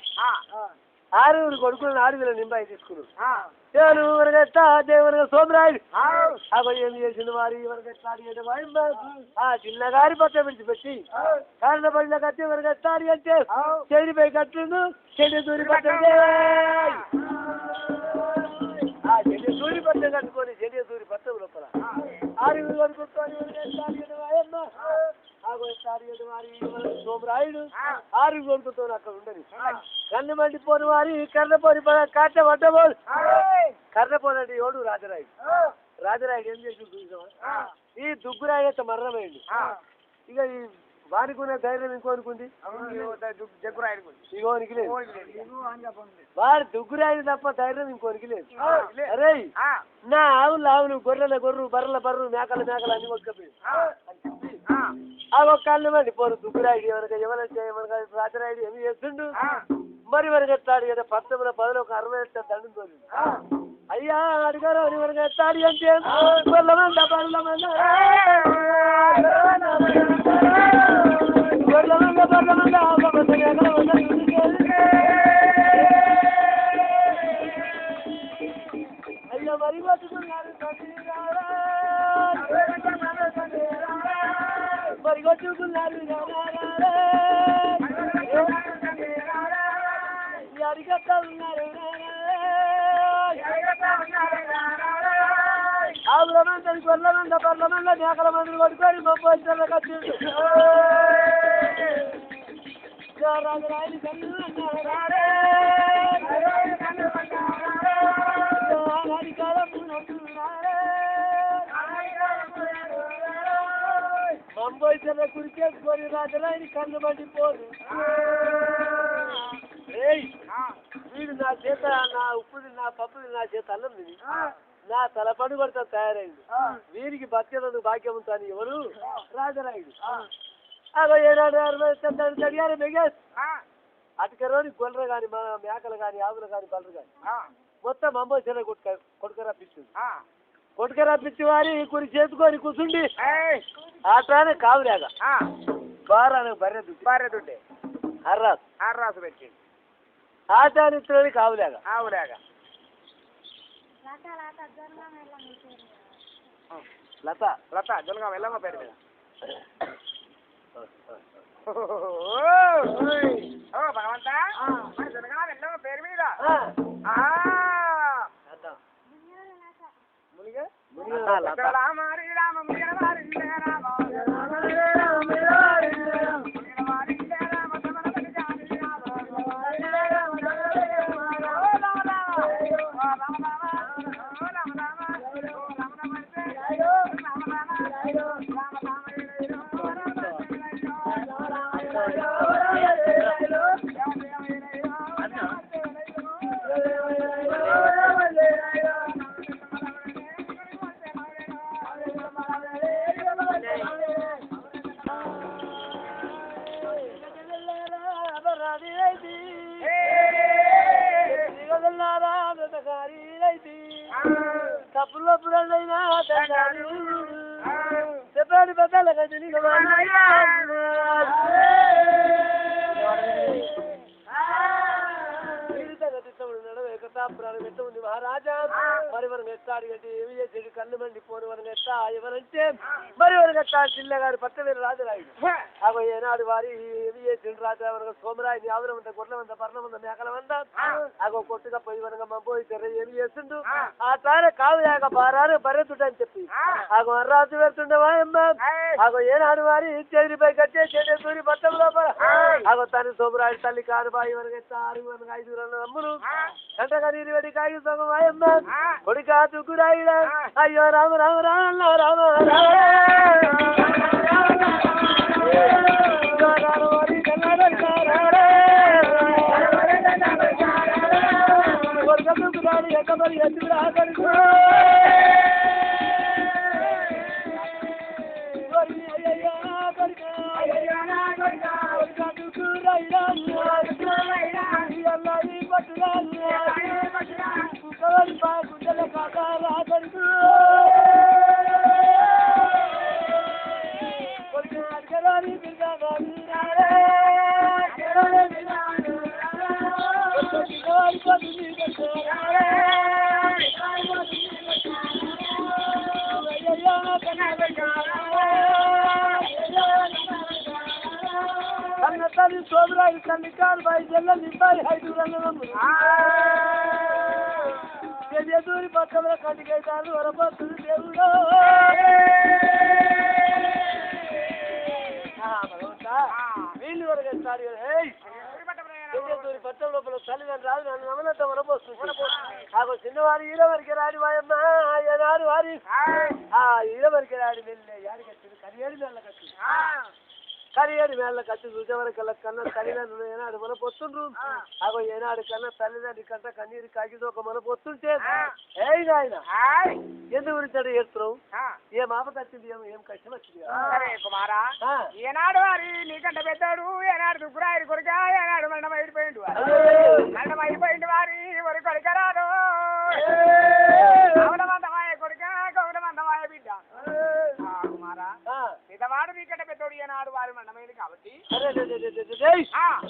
6 కొడుకులను 6 నింబాయి తీసుకున్నాడు దేవునిగా సోమరాయుడు అవి ఏం చేసింది వారి ఆ చిన్నగారి పట్ట విడిచిపెట్టి కారణ పడిన కట్టి ఎవరికి ఎత్తాడు అంటే చెడిపై కట్టిండు చెడి దూరి పట్టండి ఆ చెడి దూరి పట్టం కట్టుకొని చెడి దూరి పట్టం లోపల 6 కొడుకుని సోమరాయుడు 6 కొడుకుతో అక్కడ ఉండని కన్ను మండిపోని వారి కర్ణపోని కాట పడ్డబోదు కర్ణపోనండి ఎవడు రాజరాయుడు ఏం చేసి చూసావా ఈ దుగ్గురాయి అయితే మరణమైంది ఇక ఈ వారికి ఉన్న ధైర్యం ఇంకోనుకుంది ఇంకోనికి లేదు వారి దుగ్గురాయి తప్ప ధైర్యం ఇంకోనికి లేదు అరే నా ఆవులు గొర్రెలు బర్రెల మేకలు అన్ని కొట్టుకపోయి ఆ ఒక కాళ్ళు మండి పోరు దుగ్గురాయుడు ఎవరైనా రాజరాయుడు ఏమి చేస్తుండు మరి ఎత్తాడు కదా 10 ఒక 60 దండం తోలింది అయ్యా అడిగారు ఎవరికి ఎత్తాడు అంటే అయ్యా మరి పట్టుకున్నారు మరి కొట్టుకున్నారు అడిగన్నారు ఆవుల మంది గొర్రెల మంది బర్రెల మంది మేకల మందిని కొట్టుకొని మొప్పలు కట్టిండు రాజరాయుడు మంబోయిన కురికేసుకొని రాజరాయుడు కన్ను మండిపోదు వీడు నా చేత నా ఉప్పుది నా పప్పుది నా చేత అన్నం తిని నా తలపడి పడతా తయారైంది వీరికి బతికేందుకు భాగ్యం ఉంటాను ఎవరు రాజరాయుడు అగో ఏనాడు జరిగారు మెగేస్ అటుకరోని గొర్రెలు కానీ మన మేకలు కానీ ఆవులు కానీ బర్రెలు కానీ మొత్తం అమ్మో చెల్ల కొడుకరాపించింది కొడుకరాపించి వారి కొన్ని చేసుకొని కూర్చుండి ఆటానే కావులేగా బారానికి బర్రెదుండే అర్రాసు పెట్టి ఆటానిత్రుని కావులేగా లత జనగా వెళ్ళమ్మ పేరు మీద భగవంతా జనగా వెళ్ళమ్మ పేరు మీద తప్పుల్లో పురాణైనా చెప్పాడు పెద్దల ఉంది మహారాజా మరి మనం ఎట్లా అడిగంటే ఏమి చేసేది కళ్ళు మండి పోను మనం ఎట్లా ఎవరంటే మరి మనకు ఎట్లా చిల్ల గారి పట్ట వేరు రాజరాయుడు అగో ఏనాడు వారి ఏమి చేసిండు రాజా మనకు సోమరాయిని ఆవుల మంద గొడ్ల మంద పర్ల మంద మేకల మంద అగో కొట్టుగా పోయి మనకు మంపోయి తెర ఏమి చేస్తుండు ఆ తారే కావులేక బారారు బర్రెతుడు అని చెప్పి అగో అర్రాజు పెడుతుండవా అమ్మా అగో ఏనాడు వారి చెదిరిపై కట్టే చెడే తూరి పట్టం లోపల అగో తను సోమరాయుడు తల్లి కానుబాయి మనకు ఎట్లా 6 మనకు 5 అమ్ములు గంటగా నీరు వెడి కాగి సొగమాయమ్మ కొడుకా తుకురాయిడా అయ్యో రామ రామ రామ రామ కొడుక తుకురాడు ఎక్కమరి ఎత్తుకురా కొడుకు సోమరాజు తల్లి కాలు బాయి జల్ల నింపాలి 5 ఎదురి పక్కన కంటికైతారు వరపత్తులు దేవుడు వీళ్ళు వరకు ఎత్తాడు పట్టం లోపల తల్లిదండ్రులు రాదు నన్ను నమ్మనంత వరపోస్తుంది నాకు చిన్నవారి ఈర వరకే రాని వాయమ్మ ఏనాడు వారి ఈర వరకే రాని వెళ్ళి యాడికొచ్చింది కరియేడు మేళ్ళ కచ్చి చూసే వరకు కన్నా తల్లిదండ్రులు ఏనాడు మన పొత్తుండ్రు అగో ఏనాడు కన్నా తల్లిదండ్రి కంట కన్నీరు కాగితో ఒక మన పొత్తుంటే ఏయ్ నాయన ఎందుకు గురించి చేస్తున్నావు ఏం ఆపద వచ్చింది ఏం కష్టం వచ్చింది కుమారా ఏనాడు వారి నీకంట పెద్దాడు ఏనాడు దుగ్గురాయి కొడుక ఏనాడు మరణం అయిపోయిండు వారి వరకు కొడుకరాడు గౌడమంతమాయ కొడుక గౌడమంతమాయ బిడ్డ కుమారా పెద్దవాడు నీకంట పెద్దోడు ఏనాడు వారి మండమైంది కాబట్టి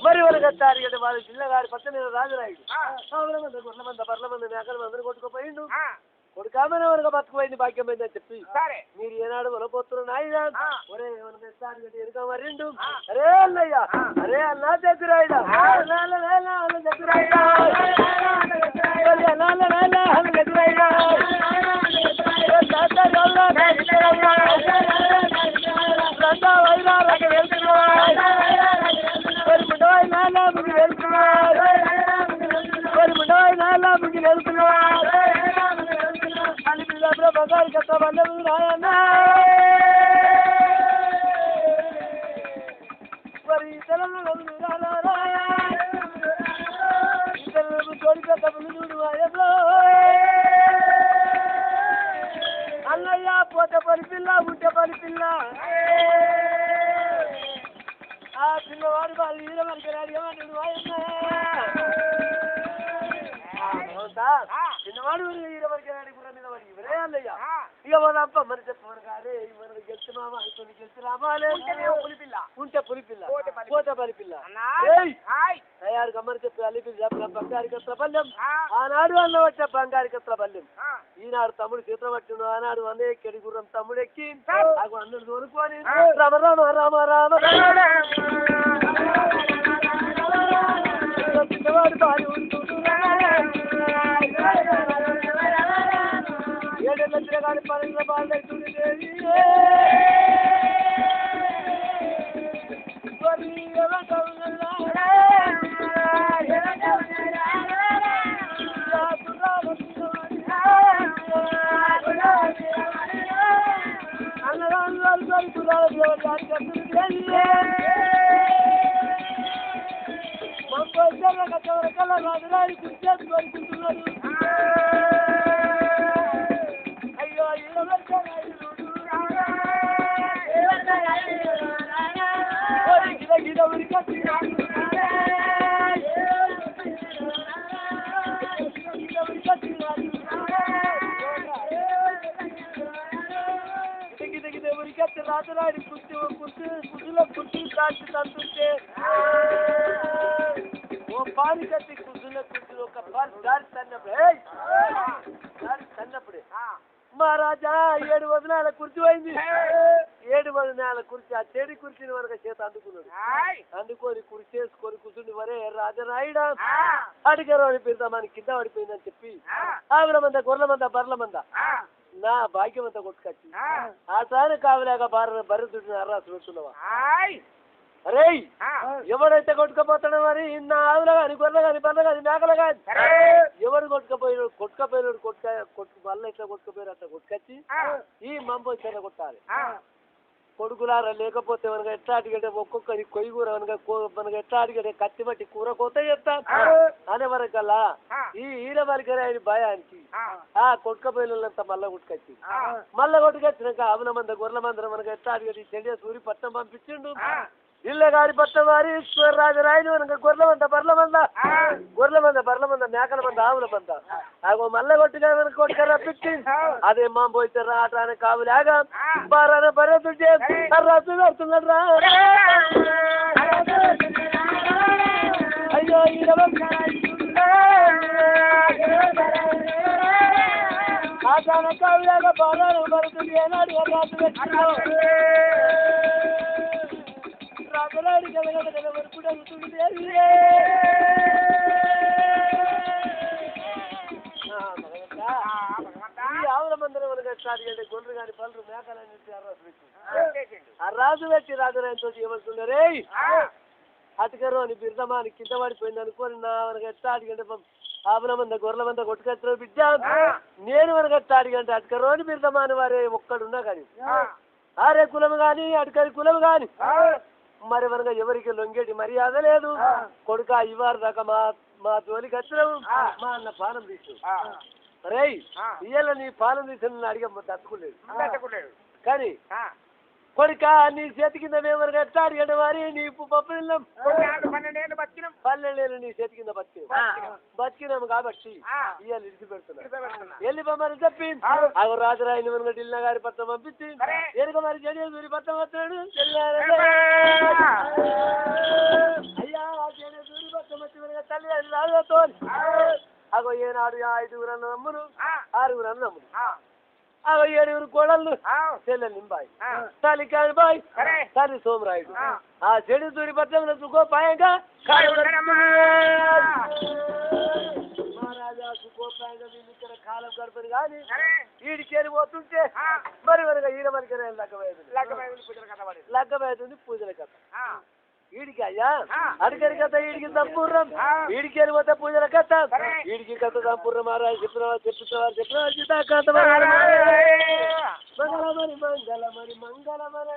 మరి వాళ్ళకి వచ్చారు అంటే వాళ్ళ జిల్లా గారి పక్కన రాజరాయుడు గొడ్ల మంద బర్ల మంద మేకల మందరు కొట్టుకుపోయిండు కొడుకామని ఎవరిగా బతుకుపోయింది భాగ్యమైంది అని చెప్పి మీరు ఏనాడు వలపోతున్న నాయన ఒరే ఎనుక మరిండు అరే అన్నయ్య అరే అన్నా దగ్గరాయిడా దగ్గరాయిడా బంగారు కట్ట బండలు రాయన్నా మరి ఇతరులు తోడి కట్ట చూడు అన్నయ్య పోత పని పిల్ల ఉంటే పని పిల్ల ఆ పిల్లవాడు బాగా ఈర మరికరాడు ఏమంటాడు చిన్నవాడు ఈర మరికరాడు కూడా నిలబడి ఇవరే అల్లయ్య ఇక పోదాంప మరి చెప్పమని కానీ మనకు గెలుస్తున్నామా కొన్ని గెలుస్తున్నామా పులిపిల్ల ఉంటే పులిపిల్ల పోతే పలిపిల్ల తయారు గమ్మని చెప్పి అల్లిపిల్ల బంగారు కత్తుల పల్లెం ఆనాడు అన్న వచ్చే బంగారు కత్తుల పల్లెం ఈనాడు తమ్ముడు చిత్రం పట్టిండు ఆనాడు అన్నయ్య ఎక్కడి గుర్రం తమ్ముడు ఎక్కి నాకు అన్నుడు కోరుకొని రామ రామ రామ రామ పిల్లవాడు బాగా ఏడేళ్ళ తిరగాలి పనుల బాగా రాజరాయి గుర్తు కోరుకుంటున్నాడు అయ్యో గిద ఉరికి రాజరాడి కుర్చీలో కుర్చీ కాల్చి తంతుంటే ఓ పాని కట్టి కుర్చీలో ఒక గాలి తన్నప్పుడే మహారాజా 7 వదనాల కుర్చీ పోయింది 7 వదనాల కుర్చీ ఆ చెడి కుర్చీని వరకు చేత అందుకున్నాడు అందుకొని కుర్చీ చేసుకొని కూర్చుని వరే రాజరాయుడా అడిగారు అని పెడదామని కింద పడిపోయిందని చెప్పి ఆవిడ మంద గొర్రెల మంద బర్రెల మంద నా భాగ్యం అంతా కొట్టుకొచ్చి ఆ తాను కావలేక బర్రె దుడ్డిని అర్రాసు పెడుతున్నావా అరే ఎవడైతే కొట్టుకపోతాడో మరి నా ఆవులు కానీ గొర్రెలు కానీ బర్రెలు కానీ మేకలు కానీ ఎవరు కొట్టుకపోయినాడు మళ్ళీ ఎట్లా కొట్టుకుపోయారు అట్లా కొట్టుకొచ్చి ఈ మంపో చెల్ల కొట్టాలి కొడుకులారా లేకపోతే మనకు ఎట్లా అడిగంటే ఒక్కొక్కరి కొయ్యి కూర మనకు ఎట్లా అడిగంటే కత్తి బట్టి కూర కోత చెప్తాను అనే వరకల్లా ఈ ఈర వరకు ఆయన భయానికి ఆ కొట్టుకపోయినంతా మళ్ళా కొట్టుకొచ్చినాక ఆవుల మంద గొర్రెల మందరం మనకు ఎట్లా అడిగంటే చెండే సూరి పట్టణం పంపించిండు ఇళ్ళ గారి పట్ల వారి రాజరాయని మనకు గొర్రెల మంద బర్రెల మంద మేకల మంద ఆవుల మంద అగో మళ్ళా కొట్టుగా మనకు కొట్టుక రప్పించి అదే మా పోయితే రాటానికి కావులాగా బారాన బర్రెతుంటే రాజు కడుతున్నాడు రా అయ్యో రాటాన కావులాగా బారాన బరుతుంది ఏనాడు రాజు పెట్టినావు రాజరాడి కలగడ వరకు అడుగుతుంది ఆవుల మందరం మనకు స్టార్ట్ చేయండి గొర్రెలు కానీ పళ్ళు మేకలని ఆ రాజు పెట్టి రాజరాయతో ఏమంటున్నారే అటుకరు అని బిర్దమాని కింద పడిపోయింది అనుకోని నా మనకు ఎట్లా అడిగంటే ఆవుల మంద గొర్రెల మంద కొట్టుకొచ్చిన బిడ్డ నేను మనకు ఎట్లా అడిగంటే అటుకరు అని బిర్దమాని వారే ఒక్కడున్నా కానీ ఆరే కులం కానీ అటుకరి కులం కానీ మరి మనగా ఎవరికి లొంగేటి మర్యాద లేదు కొడుక ఇవారు దాకా మా జోలికి వచ్చినావు మా అన్న పానం తీసు రే ఇయ్యాల నీ పానం తీసిన అడిగే దట్టుకోలేదు కానీ కొడుక నీ చేతి కింద మేము ఎట్లా అడిగండి మరి నీ పప్పు 12 నీ చేతి కింద బతికినాము కాబట్టి ఇవాళ ఇడిచి పెడుతున్నా వెళ్ళిపోమని చెప్పి అవి రాజరాయని మన ఢిల్లీ గారి పత్రం పంపించి ఎరుక మరి జడేశ్వరి పత్రం వచ్చాడు అయ్యా జడేశ్వరి పత్రం వచ్చి మన తల్లి రాజుతో అగో ఏనాడు 5 నమ్ములు 6 నమ్ములు అగో 7 కోడళ్ళు చెల్లెలు నింబాయి తల్లికాని బాయ్ తల్లి సోమరాయుడు ఆ చెడు దూరి పత్రంలో సుకోపాయంగా మహారాజా సుకోపాయంగా వీళ్ళు ఇక్కడ కాలం గడపని కానీ వీడికి వెళ్ళిపోతుంటే మరి మనగా ఈడ మనకి లగ్గబోతుంది పూజల కథ వీడికి అయ్యా అడిగరి కథ వీడికి సంపూర్ణం వీడికి వెళ్ళిపోతే పూజల కథ వీడికి కథ సంపూర్ణం మహారాజు చెప్పిన కథ మంగళమరి మంగళమరి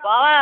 బావా